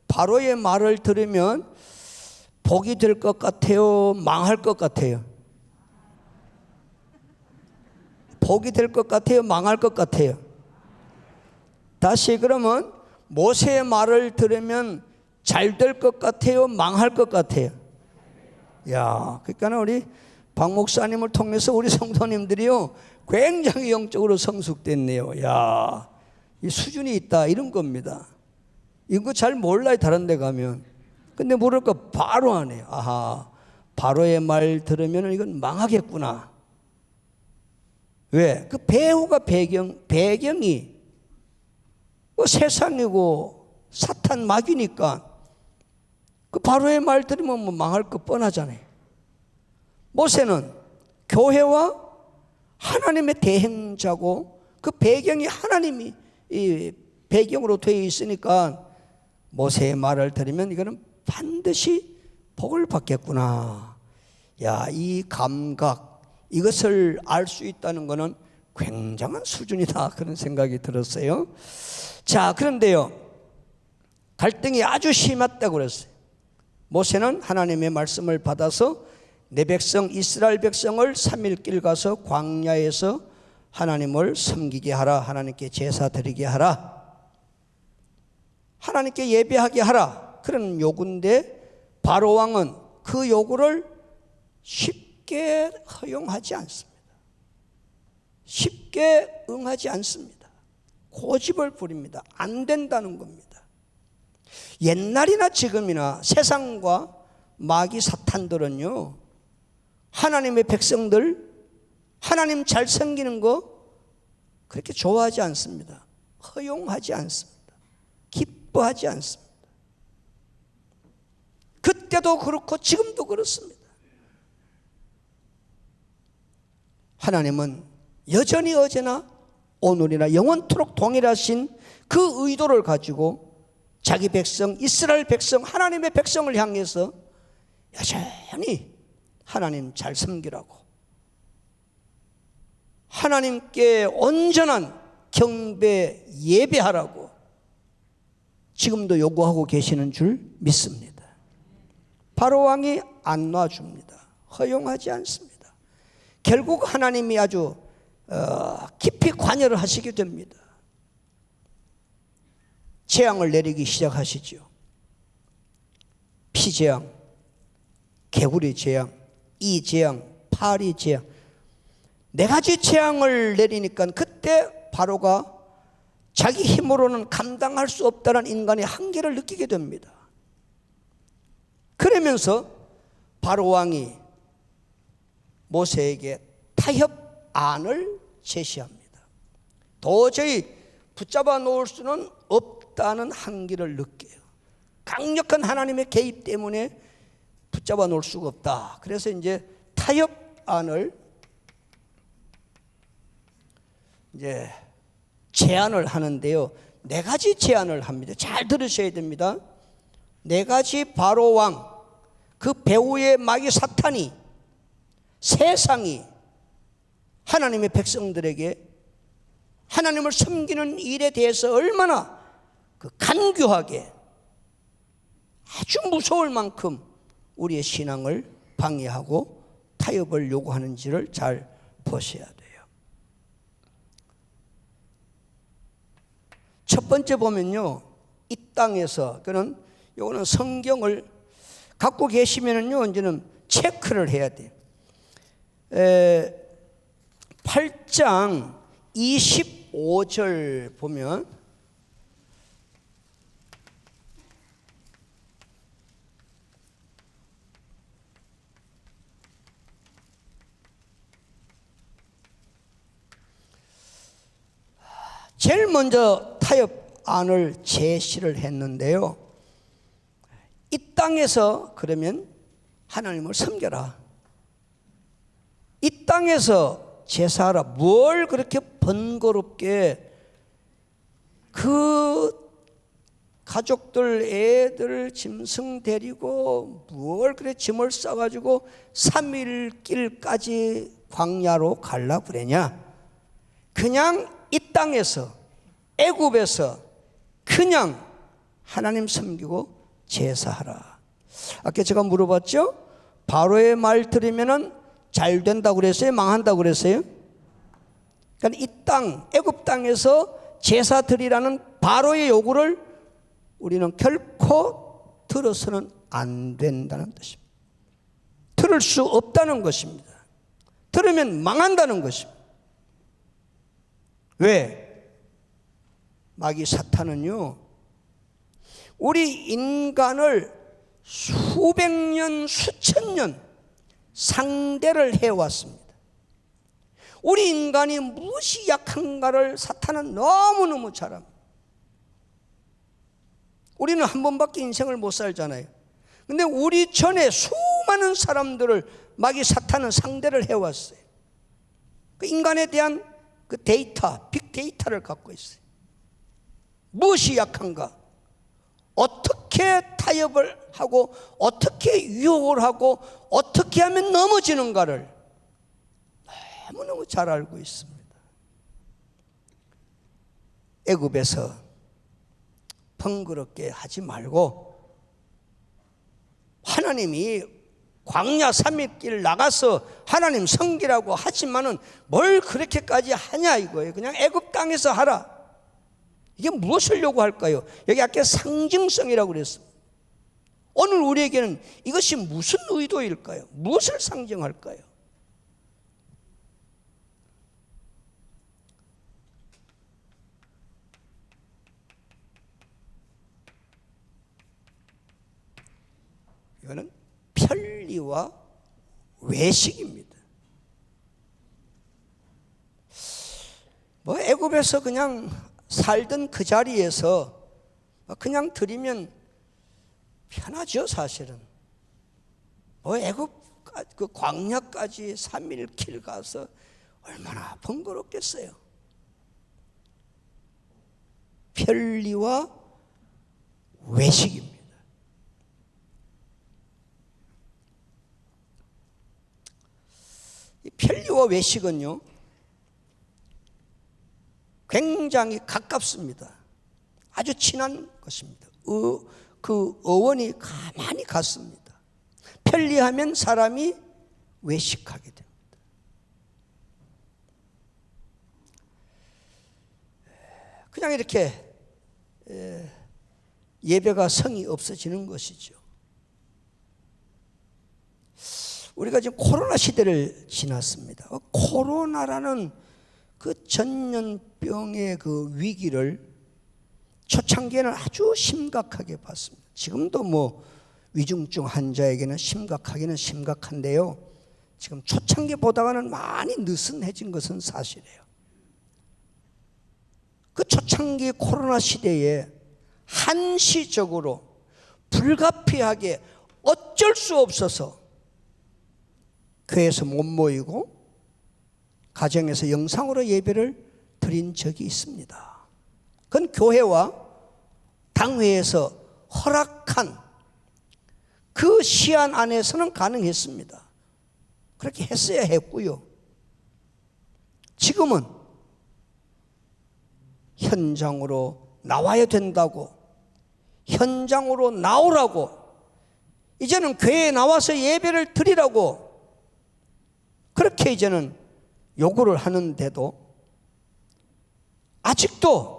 Speaker 4: 바로의 말을 들으면 복이 될 것 같아요, 망할 것 같아요? 복이 될 것 같아요, 망할 것 같아요? 다시 그러면 모세의 말을 들으면 잘 될 것 같아요, 망할 것 같아요? 야, 그러니까 우리 박 목사님을 통해서 우리 성도님들이요 굉장히 영적으로 성숙됐네요. 야, 이 수준이 있다 이런 겁니다. 이거 잘 몰라요, 다른 데 가면. 근데 모를 거 바로 하네요. 아하, 바로의 말 들으면 이건 망하겠구나. 왜? 그 배우가 배경이 뭐 세상이고 사탄 마귀니까 그 바로의 말 들으면 뭐 망할 거 뻔하잖아요. 모세는 교회와 하나님의 대행자고 그 배경이 하나님이 이 배경으로 되어 있으니까 모세의 말을 들으면 이거는 반드시 복을 받겠구나. 야, 이 감각, 이것을 알 수 있다는 것은 굉장한 수준이다, 그런 생각이 들었어요. 자, 그런데요, 갈등이 아주 심했다고 그랬어요. 모세는 하나님의 말씀을 받아서 내 백성 이스라엘 백성을 3일 길 가서 광야에서 하나님을 섬기게 하라, 하나님께 제사 드리게 하라, 하나님께 예배하게 하라, 그런 요구인데 바로 왕은 그 요구를 쉽게 허용하지 않습니다. 쉽게 응하지 않습니다. 고집을 부립니다. 안 된다는 겁니다. 옛날이나 지금이나 세상과 마귀 사탄들은요, 하나님의 백성들, 하나님 잘 섬기는 거 그렇게 좋아하지 않습니다. 허용하지 않습니다. 기뻐하지 않습니다. 그때도 그렇고 지금도 그렇습니다. 하나님은 여전히 어제나 오늘이나 영원토록 동일하신 그 의도를 가지고 자기 백성, 이스라엘 백성, 하나님의 백성을 향해서 여전히 하나님 잘 섬기라고, 하나님께 온전한 경배 예배하라고 지금도 요구하고 계시는 줄 믿습니다. 바로 왕이 안 놔줍니다. 허용하지 않습니다. 결국 하나님이 아주 깊이 관여를 하시게 됩니다. 재앙을 내리기 시작하시죠. 피재앙, 개구리 재앙, 이 재앙, 파리 재앙, 4가지 재앙을 내리니까 그때 바로가 자기 힘으로는 감당할 수 없다는 인간의 한계를 느끼게 됩니다. 그러면서 바로 왕이 모세에게 타협안을 제시합니다. 도저히 붙잡아 놓을 수는 없다는 한계를 느껴요. 강력한 하나님의 개입 때문에 붙잡아 놓을 수가 없다. 그래서 이제 타협안을 이제 제안을 하는데요, 4가지 제안을 합니다. 잘 들으셔야 됩니다. 4가지 바로 왕, 그 배후의 마귀 사탄이, 세상이 하나님의 백성들에게 하나님을 섬기는 일에 대해서 얼마나 그 간교하게, 아주 무서울 만큼 우리의 신앙을 방해하고 타협을 요구하는지를 잘 보셔야 돼요. 첫 번째 보면요, 이 땅에서, 그는 요거는 성경을 갖고 계시면은요, 이제는 체크를 해야 돼요. 8장 25절 보면 제일 먼저 타협안을 제시를 했는데요, 이 땅에서 그러면 하나님을 섬겨라, 이 땅에서 제사하라. 뭘 그렇게 번거롭게 그 가족들 애들 짐승 데리고 뭘 그래 짐을 싸가지고 3일 길까지 광야로 갈라 그러냐? 그냥 이 땅에서 애굽에서 그냥 하나님 섬기고 제사하라. 아까 제가 물어봤죠? 바로의 말 들으면은 잘 된다고 그랬어요? 망한다고 그랬어요? 그러니까 이 땅 애굽 땅에서 제사 드리라는 바로의 요구를 우리는 결코 들어서는 안 된다는 뜻입니다. 들을 수 없다는 것입니다. 들으면 망한다는 것입니다. 왜? 마귀 사탄은요, 우리 인간을 수백 년, 수천 년 상대를 해왔습니다. 우리 인간이 무엇이 약한가를 사탄은 너무너무 잘 압니다. 우리는 한 번밖에 인생을 못 살잖아요. 근데 우리 전에 수많은 사람들을 마귀 사탄은 상대를 해왔어요. 그 인간에 대한 그 데이터, 빅데이터를 갖고 있어요. 무엇이 약한가? 어떻게 타협을 하고 어떻게 유혹을 하고 어떻게 하면 넘어지는가를 너무너무 잘 알고 있습니다. 애굽에서 번거롭게 하지 말고 하나님이 광야 3일 길 나가서 하나님 섬기라고 하지만은 뭘 그렇게까지 하냐 이거예요. 그냥 애굽 땅에서 하라. 이게 무엇을 요구할까요? 여기 아까 상징성이라고 그랬습니다. 오늘 우리에게는 이것이 무슨 의도일까요? 무엇을 상징할까요? 이거는 편리와 외식입니다. 뭐 애굽에서 그냥 살던 그 자리에서 그냥 드리면 편하죠, 사실은. 뭐 애굽 그 광야까지 3일 길 가서 얼마나 번거롭겠어요. 편리와 외식입니다. 이 편리와 외식은요, 굉장히 가깝습니다. 아주 친한 것입니다. 그 어원이 가만히 같습니다. 편리하면 사람이 외식하게 됩니다. 그냥 이렇게 예배가 성이 없어지는 것이죠. 우리가 지금 코로나 시대를 지났습니다. 코로나라는 그 전염병의 그 위기를 초창기에는 아주 심각하게 봤습니다. 지금도 뭐 위중증 환자에게는 심각하기는 심각한데요. 지금 초창기보다는 많이 느슨해진 것은 사실이에요. 그 초창기 코로나 시대에 한시적으로 불가피하게 어쩔 수 없어서 교회에서 못 모이고 가정에서 영상으로 예배를 드린 적이 있습니다. 그건 교회와 당회에서 허락한 그 시한 안에서는 가능했습니다. 그렇게 했어야 했고요. 지금은 현장으로 나와야 된다고, 현장으로 나오라고, 이제는 교회에 나와서 예배를 드리라고 그렇게 이제는 요구를 하는데도 아직도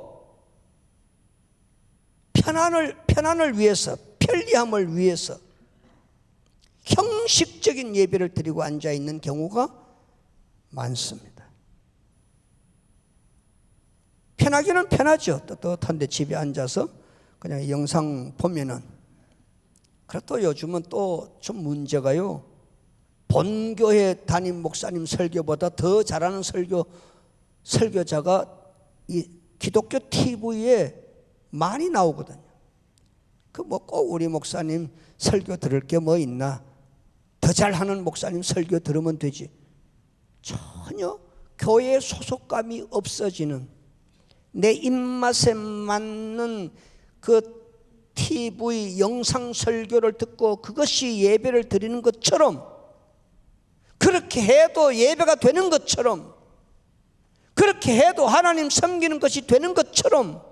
Speaker 4: 편안을 위해서, 편리함을 위해서 형식적인 예배를 드리고 앉아 있는 경우가 많습니다. 편하기는 편하죠. 떳떳한데 집에 앉아서 그냥 영상 보면은. 그래도 요즘은 또 좀 문제가요, 본교회 담임 목사님 설교보다 더 잘하는 설교자가 이 기독교 TV에 많이 나오거든요. 그 뭐 꼭 우리 목사님 설교 들을 게 뭐 있나? 더 잘하는 목사님 설교 들으면 되지. 전혀 교회에 소속감이 없어지는, 내 입맛에 맞는 그 TV 영상 설교를 듣고 그것이 예배를 드리는 것처럼, 그렇게 해도 예배가 되는 것처럼, 그렇게 해도 하나님 섬기는 것이 되는 것처럼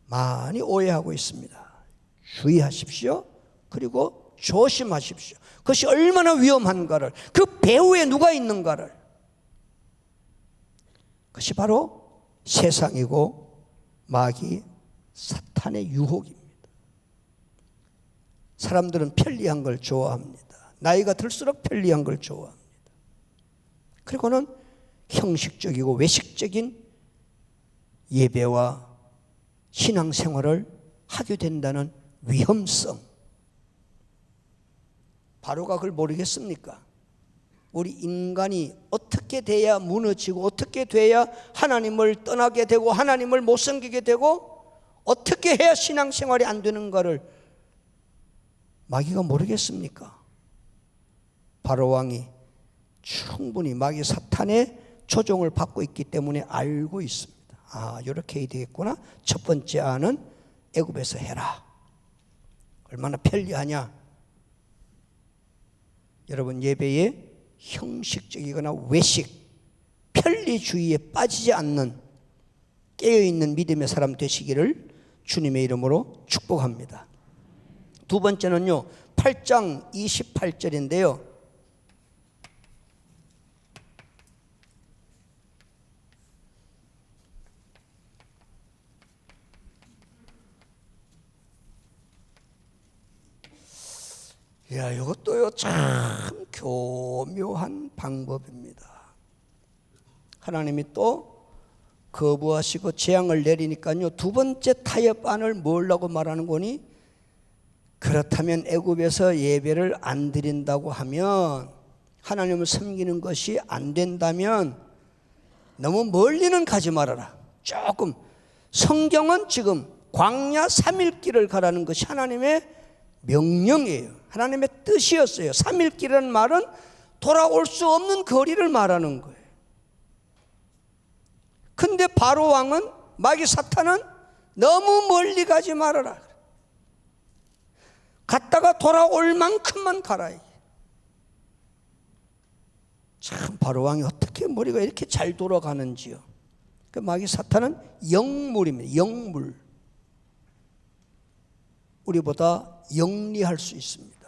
Speaker 4: 많이 오해하고 있습니다. 주의하십시오. 그리고 조심하십시오. 그것이 얼마나 위험한가를, 그 배후에 누가 있는가를. 그것이 바로 세상이고 마귀 사탄의 유혹입니다. 사람들은 편리한 걸 좋아합니다. 나이가 들수록 편리한 걸 좋아합니다. 그리고는 형식적이고 외식적인 예배와 신앙생활을 하게 된다는 위험성. 바로가 그걸 모르겠습니까? 우리 인간이 어떻게 돼야 무너지고, 어떻게 돼야 하나님을 떠나게 되고 하나님을 못 섬기게 되고, 어떻게 해야 신앙생활이 안 되는가를 마귀가 모르겠습니까? 바로왕이 충분히 마귀 사탄의 조종을 받고 있기 때문에 알고 있습니다. 아, 이렇게 해야 되겠구나. 첫 번째 안은 애굽에서 해라. 얼마나 편리하냐. 여러분, 예배에 형식적이거나 외식, 편리주의에 빠지지 않는 깨어있는 믿음의 사람 되시기를 주님의 이름으로 축복합니다. 두 번째는요, 8장 28절인데요. 야, 이것도요 참 교묘한 방법입니다. 하나님이 또 거부하시고 재앙을 내리니까요, 두 번째 타협안을 뭐라고 말하는 거니? 그렇다면 애굽에서 예배를 안 드린다고 하면, 하나님을 섬기는 것이 안 된다면 너무 멀리는 가지 말아라. 조금, 성경은 지금 광야 3일 길을 가라는 것이 하나님의 명령이에요. 하나님의 뜻이었어요. 3일 길이라는 말은 돌아올 수 없는 거리를 말하는 거예요. 근데 바로 왕은, 마귀 사탄은 너무 멀리 가지 말아라. 갔다가 돌아올 만큼만 가라. 참, 바로 왕이 어떻게 머리가 이렇게 잘 돌아가는지요. 그 마귀 사탄은 영물입니다. 영물. 우리보다 영리할 수 있습니다.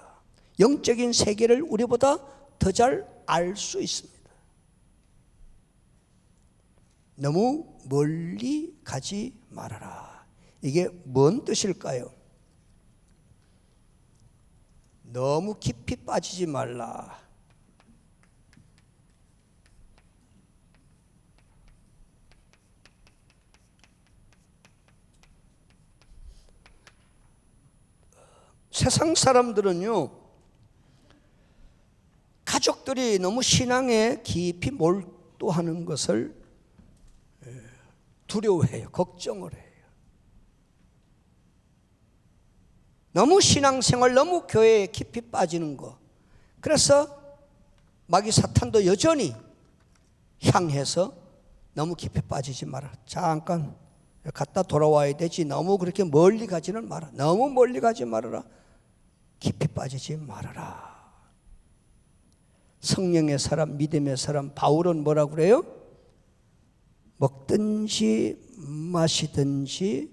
Speaker 4: 영적인 세계를 우리보다 더 잘 알 수 있습니다. 너무 멀리 가지 말아라. 이게 뭔 뜻일까요? 너무 깊이 빠지지 말라. 세상 사람들은요, 가족들이 너무 신앙에 깊이 몰두하는 것을 두려워해요. 걱정을 해요. 너무 신앙생활, 너무 교회에 깊이 빠지는 거. 그래서 마귀 사탄도 여전히 향해서 너무 깊이 빠지지 마라. 잠깐 갔다 돌아와야 되지. 너무 그렇게 멀리 가지는 마라. 너무 멀리 가지 말아라. 깊이 빠지지 말아라. 성령의 사람, 믿음의 사람 바울은 뭐라고 그래요? 먹든지 마시든지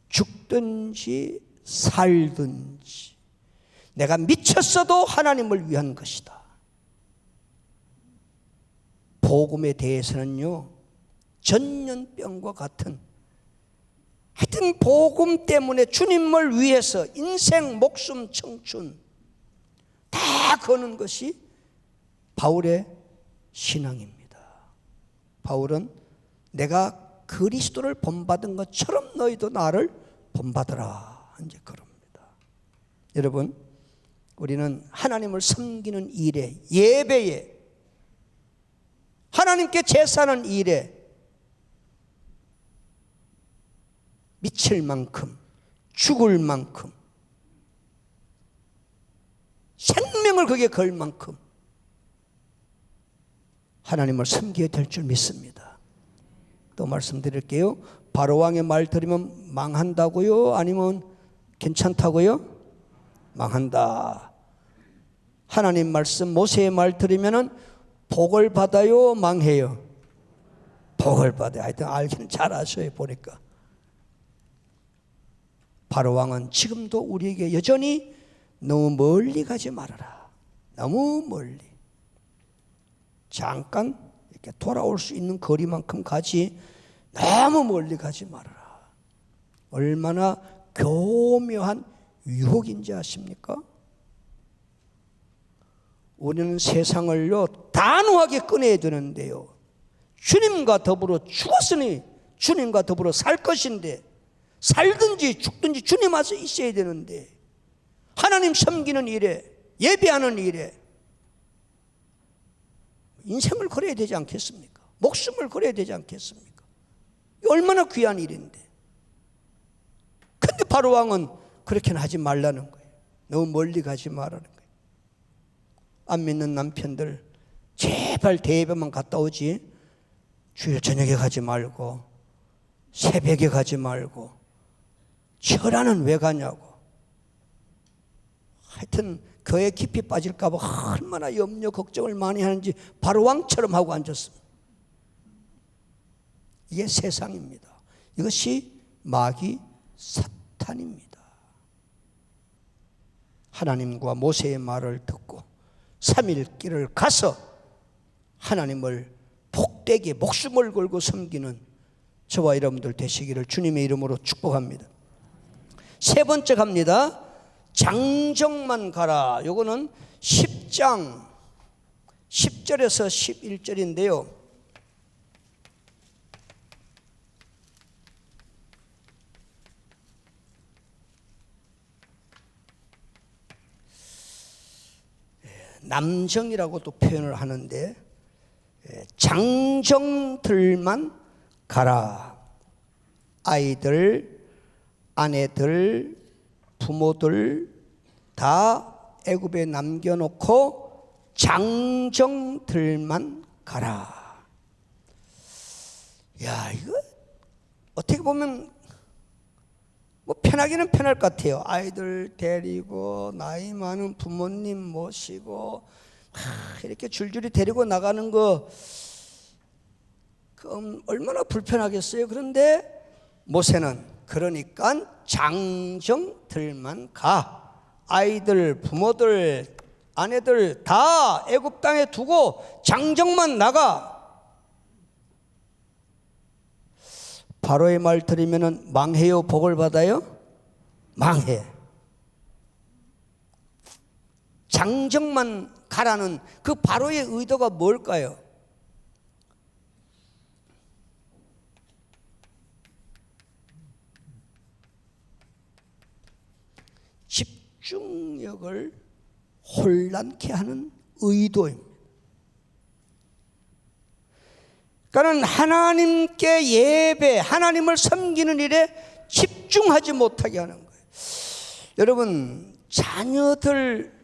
Speaker 4: 죽든지 살든지 내가 미쳤어도 하나님을 위한 것이다. 복음에 대해서는요, 전염병과 같은, 하여튼 복음 때문에 주님을 위해서 인생, 목숨, 청춘 다 거는 것이 바울의 신앙입니다. 바울은 내가 그리스도를 본받은 것처럼 너희도 나를 본받으라. 이제 그럽니다. 여러분, 우리는 하나님을 섬기는 일에, 예배에, 하나님께 제사하는 일에 미칠 만큼, 죽을 만큼, 생명을 거기에 걸 만큼 하나님을 섬겨야 될 줄 믿습니다. 또 말씀드릴게요. 바로 왕의 말 들으면 망한다고요? 아니면 괜찮다고요? 망한다. 하나님 말씀 모세의 말 들으면 복을 받아요? 망해요? 복을 받아요. 하여튼 알기는 잘 아셔요. 보니까 바로 왕은 지금도 우리에게 여전히 너무 멀리 가지 말아라. 너무 멀리. 잠깐 이렇게 돌아올 수 있는 거리만큼 가지 너무 멀리 가지 말아라. 얼마나 교묘한 유혹인지 아십니까? 우리는 세상을요 단호하게 꺼내야 되는데요, 주님과 더불어 죽었으니 주님과 더불어 살 것인데, 살든지 죽든지 주님 앞에 있어야 되는데, 하나님 섬기는 일에, 예배하는 일에 인생을 걸어야 되지 않겠습니까? 목숨을 걸어야 되지 않겠습니까? 얼마나 귀한 일인데. 근데 바로 왕은 그렇게는 하지 말라는 거예요. 너무 멀리 가지 말라는 거예요. 안 믿는 남편들, 제발 대예배만 갔다 오지 주일 저녁에 가지 말고 새벽에 가지 말고 철야는 왜 가냐고. 하여튼 그에 깊이 빠질까 봐 얼마나 염려 걱정을 많이 하는지 바로 왕처럼 하고 앉았습니다. 이게 세상입니다. 이것이 마귀 사탄입니다. 하나님과 모세의 말을 듣고 3일 길을 가서 하나님을 복되게 목숨을 걸고 섬기는 저와 여러분들 되시기를 주님의 이름으로 축복합니다. 세 번째 갑니다. 장정만 가라. 요거는 10장 10절에서 11절인데요. 남정이라고도 표현을 하는데, 장정들만 가라. 아이들, 아내들, 부모들 다 애굽에 남겨놓고 장정들만 가라. 야, 이거 어떻게 보면 뭐 편하기는 편할 것 같아요. 아이들 데리고 나이 많은 부모님 모시고 이렇게 줄줄이 데리고 나가는 거 얼마나 불편하겠어요. 그런데 모세는 그러니까 장정들만 가. 아이들, 부모들, 아내들 다 애굽 땅에 두고 장정만 나가. 바로의 말 들으면 망해요, 복을 받아요? 망해. 장정만 가라는 그 바로의 의도가 뭘까요? 집중력을 혼란케 하는 의도입니다. 그러니까 하나님께 예배, 하나님을 섬기는 일에 집중하지 못하게 하는 거예요. 여러분, 자녀들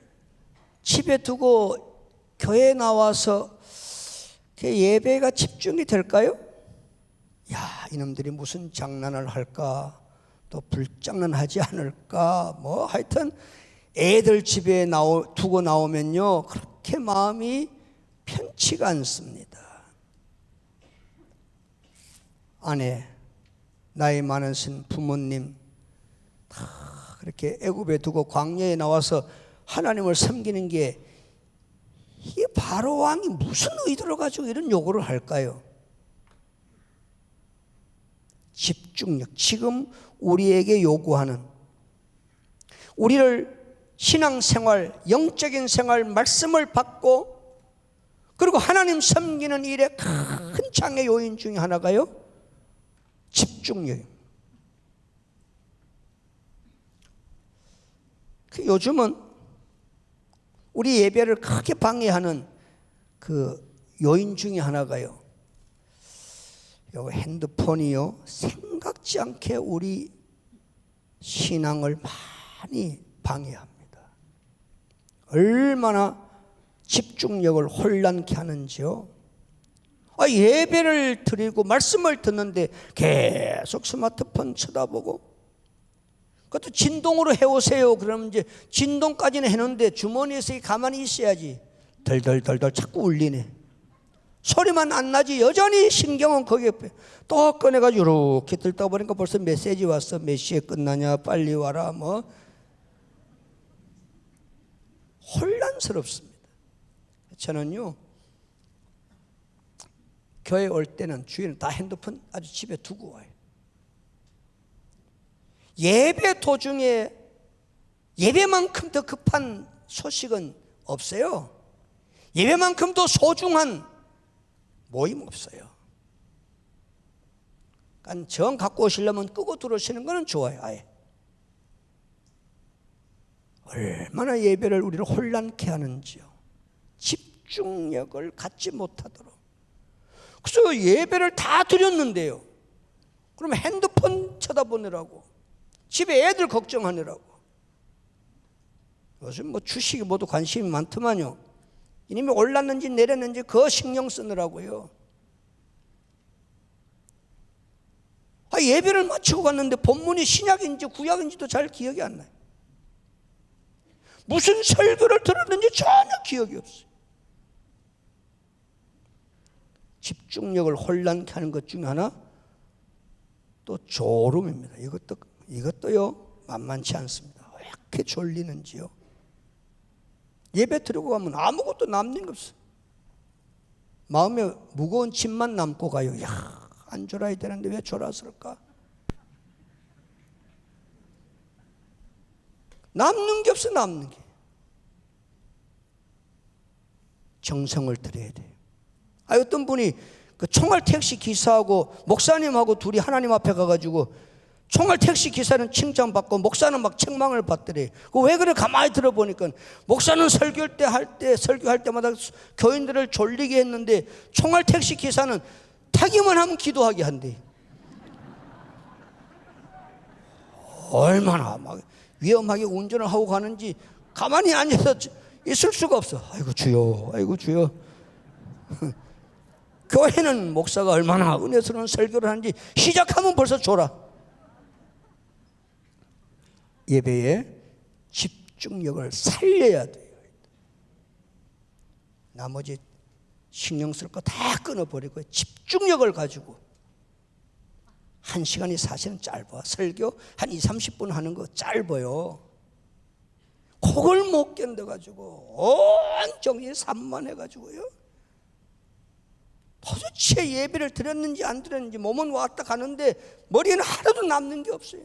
Speaker 4: 집에 두고 교회에 나와서 예배가 집중이 될까요? 야, 이놈들이 무슨 장난을 할까? 또 불장난하지 않을까? 뭐 하여튼 애들 집에 두고 나오면요, 그렇게 마음이 편치가 않습니다. 아내, 나이 많으신 부모님 다 그렇게 애굽에 두고 광야에 나와서 하나님을 섬기는 게, 이게 바로 왕이 무슨 의도를 가지고 이런 요구를 할까요? 집중력. 지금 우리에게 요구하는, 우리를 신앙생활, 영적인 생활, 말씀을 받고 그리고 하나님 섬기는 일에 큰 장애 요인 중에 하나가요, 집중력입니다. 요즘은 우리 예배를 크게 방해하는 그 요인 중에 하나가요, 요 핸드폰이요, 생각지 않게 우리 신앙을 많이 방해합니다. 얼마나 집중력을 혼란케 하는지요. 예배를 드리고 말씀을 듣는데 계속 스마트폰 쳐다보고, 그것도 진동으로 해오세요. 그러면 이제 진동까지는 해놓는데 주머니에서 가만히 있어야지 덜덜덜덜 자꾸 울리네. 소리만 안 나지 여전히 신경은 거기에 또 꺼내가지고 이렇게 들다 보니까 벌써 메시지 왔어. 몇 시에 끝나냐, 빨리 와라. 뭐 혼란스럽습니다. 저는요, 교회 올 때는 주일은 다 핸드폰 아주 집에 두고 와요. 예배 도중에 예배만큼 더 급한 소식은 없어요. 예배만큼 더 소중한 모임 없어요. 그러니까 정 갖고 오시려면 끄고 들어오시는 거는 좋아요. 아예. 얼마나 예배를 우리를 혼란케 하는지요. 집중력을 갖지 못하도록. 그래서 예배를 다 드렸는데요, 그러면 핸드폰 쳐다보느라고, 집에 애들 걱정하느라고. 요즘 뭐 주식이 모두 관심이 많더만요. 이님이 올랐는지 내렸는지 그거 신경 쓰느라고요. 예배를 마치고 갔는데 본문이 신약인지 구약인지도 잘 기억이 안 나요. 무슨 설교를 들었는지 전혀 기억이 없어요. 집중력을 혼란케 하는 것 중에 하나, 또 졸음입니다. 이것도요 만만치 않습니다. 왜 이렇게 졸리는지요. 예배 드리고 가면 아무것도 남는 게 없어요. 마음에 무거운 짐만 남고 가요. 안 졸아야 되는데 왜 졸았을까? 남는 게 없어. 남는 게. 정성을 들여야 돼요. 어떤 분이 그 총알 택시 기사하고 목사님하고 둘이 하나님 앞에 가가지고 총알 택시 기사는 칭찬받고 목사는 막 책망을 받더래. 왜 그래? 가만히 들어보니까 목사는 설교할 때마다 교인들을 졸리게 했는데 총알 택시 기사는 타기만 하면 기도하게 한대. 얼마나 막 위험하게 운전을 하고 가는지 가만히 앉아서 있을 수가 없어. 아이고 주여, 아이고 주여. 교회는 목사가 얼마나 은혜스러운 설교를 하는지 시작하면 벌써 졸아. 예배에 집중력을 살려야 돼요. 나머지 신경 쓸 거 다 끊어버리고 집중력을 가지고. 1시간이 사실은 짧아. 설교 한 20-30분 하는 거 짧아요. 그걸 못 견뎌가지고 온종일 산만해가지고요, 도대체 예배를 드렸는지 안 드렸는지, 몸은 왔다 가는데 머리에는 하나도 남는 게 없어요.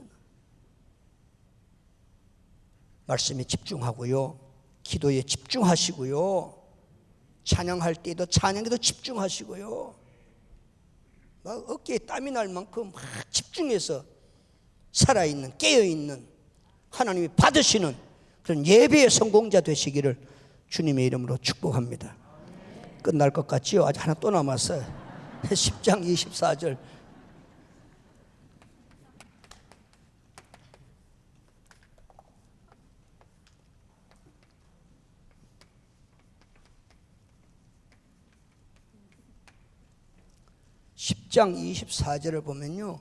Speaker 4: 말씀에 집중하고요, 기도에 집중하시고요, 찬양할 때도 찬양에도 집중하시고요, 막 어깨에 땀이 날 만큼 막 집중해서 살아있는, 깨어있는, 하나님이 받으시는 그런 예배의 성공자 되시기를 주님의 이름으로 축복합니다. 끝날 것 같지요? 아직 하나 또 남았어요. 10장 24절. (10장 24절을) 보면요,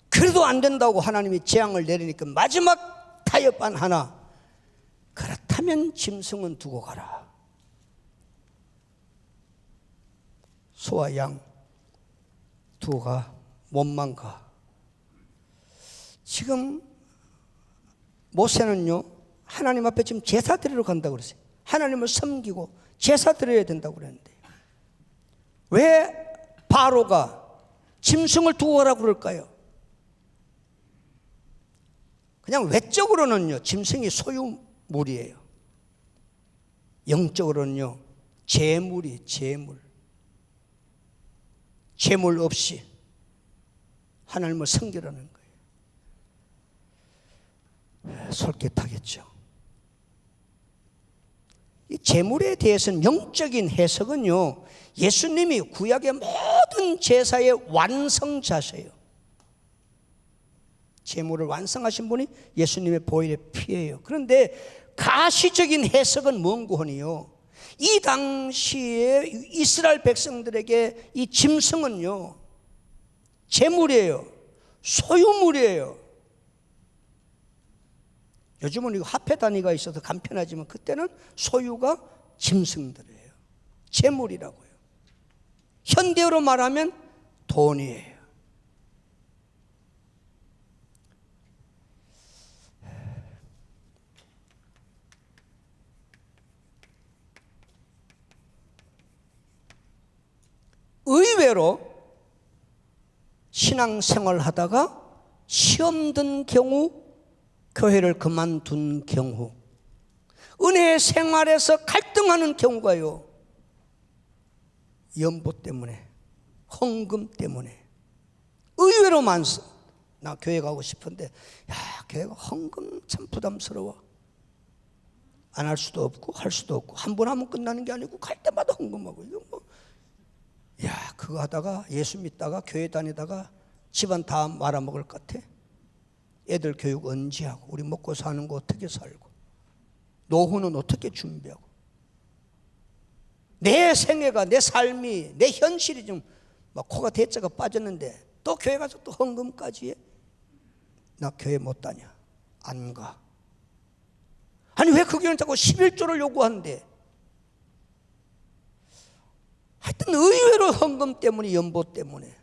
Speaker 4: 그래도 안 된다고 하나님이 재앙을 내리니까 마지막 타협안 하나, 그렇다면 짐승은 두고 가라. 소와 양 두고 가, 몸만 가. 지금 모세는요, 하나님 앞에 지금 제사 드리러 간다고 그랬어요. 하나님을 섬기고 제사 드려야 된다고 그랬는데 왜 바로가 짐승을 두고 가라고 그럴까요? 그냥 외적으로는요, 짐승이 소유물이에요. 영적으로는요, 재물이 재물 없이 하나님을 섬기라는 거예요. 솔깃하겠죠. 이 재물에 대해서는 영적인 해석은요, 예수님이 구약의 모든 제사의 완성자세요. 재물을 완성하신 분이 예수님의 보혈의 피예요. 그런데 가시적인 해석은 뭔고하니요, 이 당시에 이스라엘 백성들에게 이 짐승은요, 재물이에요. 소유물이에요. 요즘은 이거 화폐 단위가 있어서 간편하지만 그때는 소유가 짐승들이에요. 재물이라고요. 현대어로 말하면 돈이에요. 의외로 신앙생활 하다가 시험 든 경우, 교회를 그만둔 경우, 은혜 생활에서 갈등하는 경우가요, 연보 때문에, 헌금 때문에 의외로 많습니다. 나 교회 가고 싶은데, 야, 교회가 헌금 참 부담스러워. 안 할 수도 없고 할 수도 없고, 한 번 하면 끝나는 게 아니고 갈 때마다 헌금하고, 이거 뭐, 야, 그거 하다가 예수 믿다가 교회 다니다가 집안 다 말아먹을 것 같아. 애들 교육 언제 하고, 우리 먹고 사는 거 어떻게 살고, 노후는 어떻게 준비하고, 내 생애가, 내 삶이, 내 현실이 좀 막 코가 대자가 빠졌는데 또 교회 가서 또 헌금까지 해? 나 교회 못 다녀. 안 가. 아니 왜 그 교회는 자꾸 11조를 요구하는데? 하여튼 의외로 헌금 때문에, 연보 때문에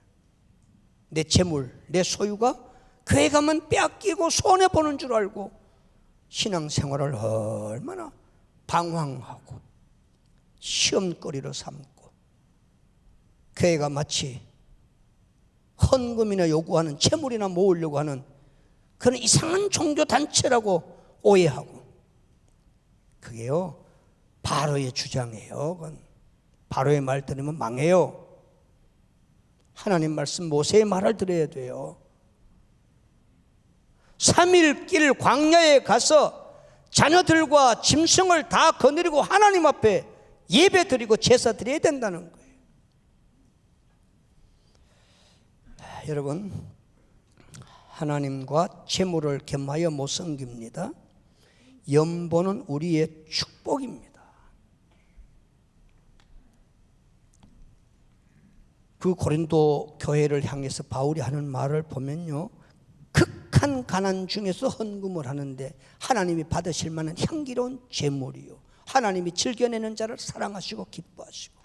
Speaker 4: 내 재물, 내 소유가 교회 가면 빼앗기고 손해보는 줄 알고 신앙생활을 얼마나 방황하고 시험거리로 삼고, 교회가 마치 헌금이나 요구하는, 재물이나 모으려고 하는 그런 이상한 종교단체라고 오해하고, 그게요 바로의 주장이에요. 그건 바로의 말 들으면 망해요. 하나님 말씀, 모세의 말을 들어야 돼요. 3일 길 광야에 가서 자녀들과 짐승을 다 거느리고 하나님 앞에 예배 드리고 제사 드려야 된다는 거예요. 여러분, 하나님과 재물을 겸하여 못 섬깁니다. 연보는 우리의 축복입니다. 그 고린도 교회를 향해서 바울이 하는 말을 보면요, 극한 가난 중에서 헌금을 하는데 하나님이 받으실 만한 향기로운 재물이요, 하나님이 즐겨내는 자를 사랑하시고 기뻐하시고,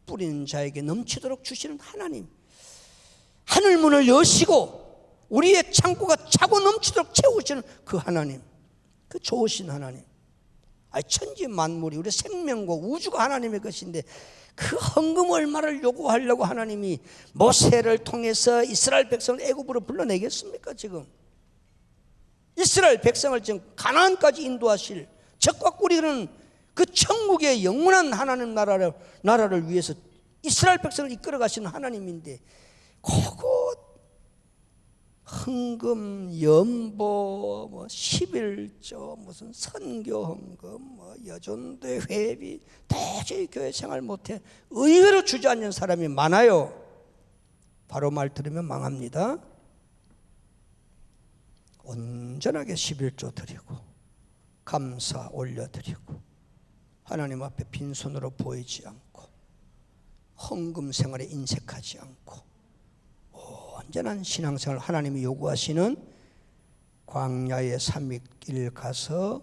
Speaker 4: 뿌리는 자에게 넘치도록 주시는 하나님, 하늘문을 여시고 우리의 창고가 차고 넘치도록 채우시는 그 하나님, 그 좋으신 하나님. 천지 만물이, 우리 생명과 우주가 하나님의 것인데 그 헌금 얼마를 요구하려고 하나님이 모세를 통해서 이스라엘 백성을 애굽으로 불러내겠습니까? 지금 이스라엘 백성을 지금 가나안까지 인도하실, 적과 꿀이는 그 천국의 영원한 하나님 나라를 위해서 이스라엘 백성을 이끌어 가시는 하나님인데, 그거 헌금, 연보, 뭐 11조, 무슨 선교 헌금, 뭐 여전도의 회비, 도저히 교회 생활 못해 의외로 주저앉는 사람이 많아요. 바로 말 들으면 망합니다. 온전하게 11조 드리고 감사 올려드리고 하나님 앞에 빈손으로 보이지 않고 헌금 생활에 인색하지 않고 온전한 신앙생활, 하나님이 요구하시는 광야의 3일 가서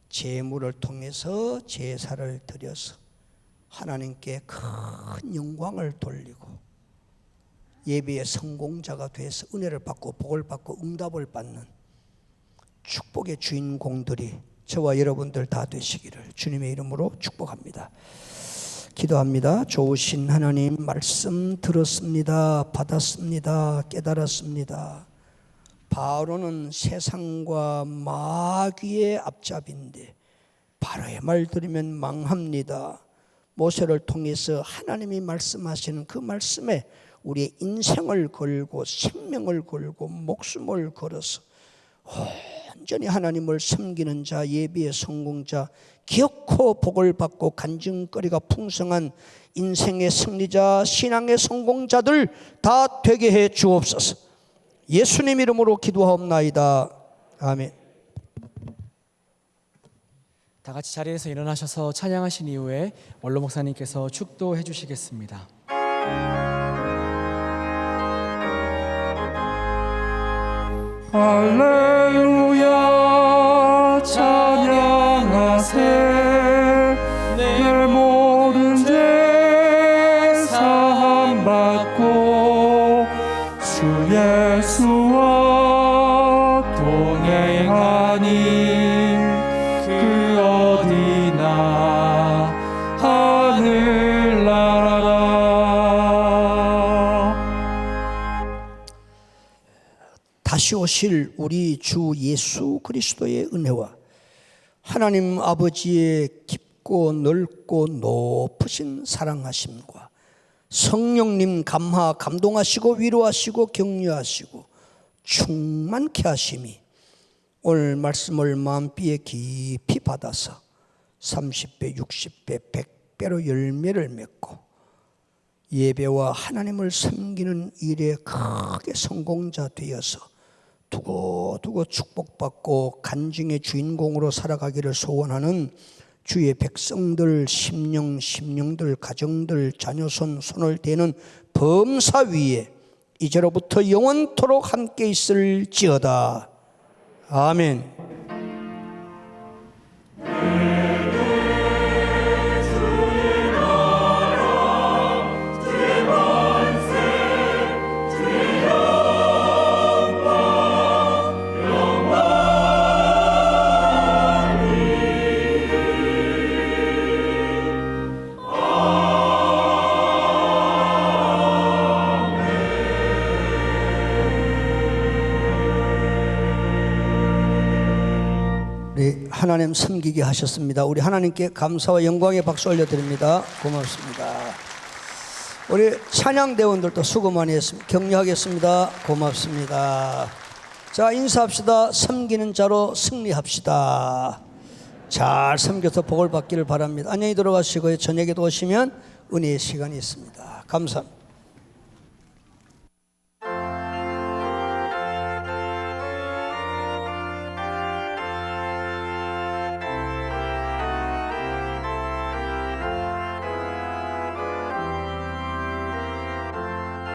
Speaker 4: 제물을 통해서 제사를 드려서 하나님께 큰 영광을 돌리고 예배의 성공자가 돼서 은혜를 받고 복을 받고 응답을 받는 축복의 주인공들이 저와 여러분들 다 되시기를 주님의 이름으로 축복합니다. 기도합니다. 좋으신 하나님, 말씀 들었습니다. 받았습니다. 깨달았습니다. 바로는 세상과 마귀의 앞잡이인데 바로의 말 들으면 망합니다. 모세를 통해서 하나님이 말씀하시는 그 말씀에 우리의 인생을 걸고 생명을 걸고 목숨을 걸어서 온전히 하나님을 섬기는 자, 예비의 성공자, 기어코 복을 받고 간증거리가 풍성한 인생의 승리자, 신앙의 성공자들 다 되게 해 주옵소서. 예수님 이름으로 기도하옵나이다. 아멘.
Speaker 1: 다 같이 자리에서 일어나셔서 찬양하신 이후에 원로 목사님께서 축도해 주시겠습니다.
Speaker 2: 할렐루야 찬양하세 내 모든 죄 사함 받고 주 예수와 동행하니 그 어디나 하늘나라라.
Speaker 4: 다시 오실 우리 주 예수 그리스도의 은혜와 하나님 아버지의 깊고 넓고 높으신 사랑하심과 성령님 감동하시고 위로하시고 격려하시고 충만케 하심이 오늘 말씀을 마음비에 깊이 받아서 30배, 60배, 100배로 열매를 맺고 예배와 하나님을 섬기는 일에 크게 성공자 되어서 두고두고 축복받고 간증의 주인공으로 살아가기를 소원하는 주의 백성들, 심령들, 가정들, 자녀손, 손을 대는 범사 위에 이제로부터 영원토록 함께 있을지어다. 아멘. 하나님 섬기게 하셨습니다. 우리 하나님께 감사와 영광의 박수 올려드립니다. 고맙습니다. 우리 찬양대원들도 수고 많이 했습니다. 격려하겠습니다. 고맙습니다. 자, 인사합시다. 섬기는 자로 승리합시다. 잘 섬겨서 복을 받기를 바랍니다. 안녕히 들어가시고요. 저녁에도 오시면 은혜의 시간이 있습니다. 감사합니다.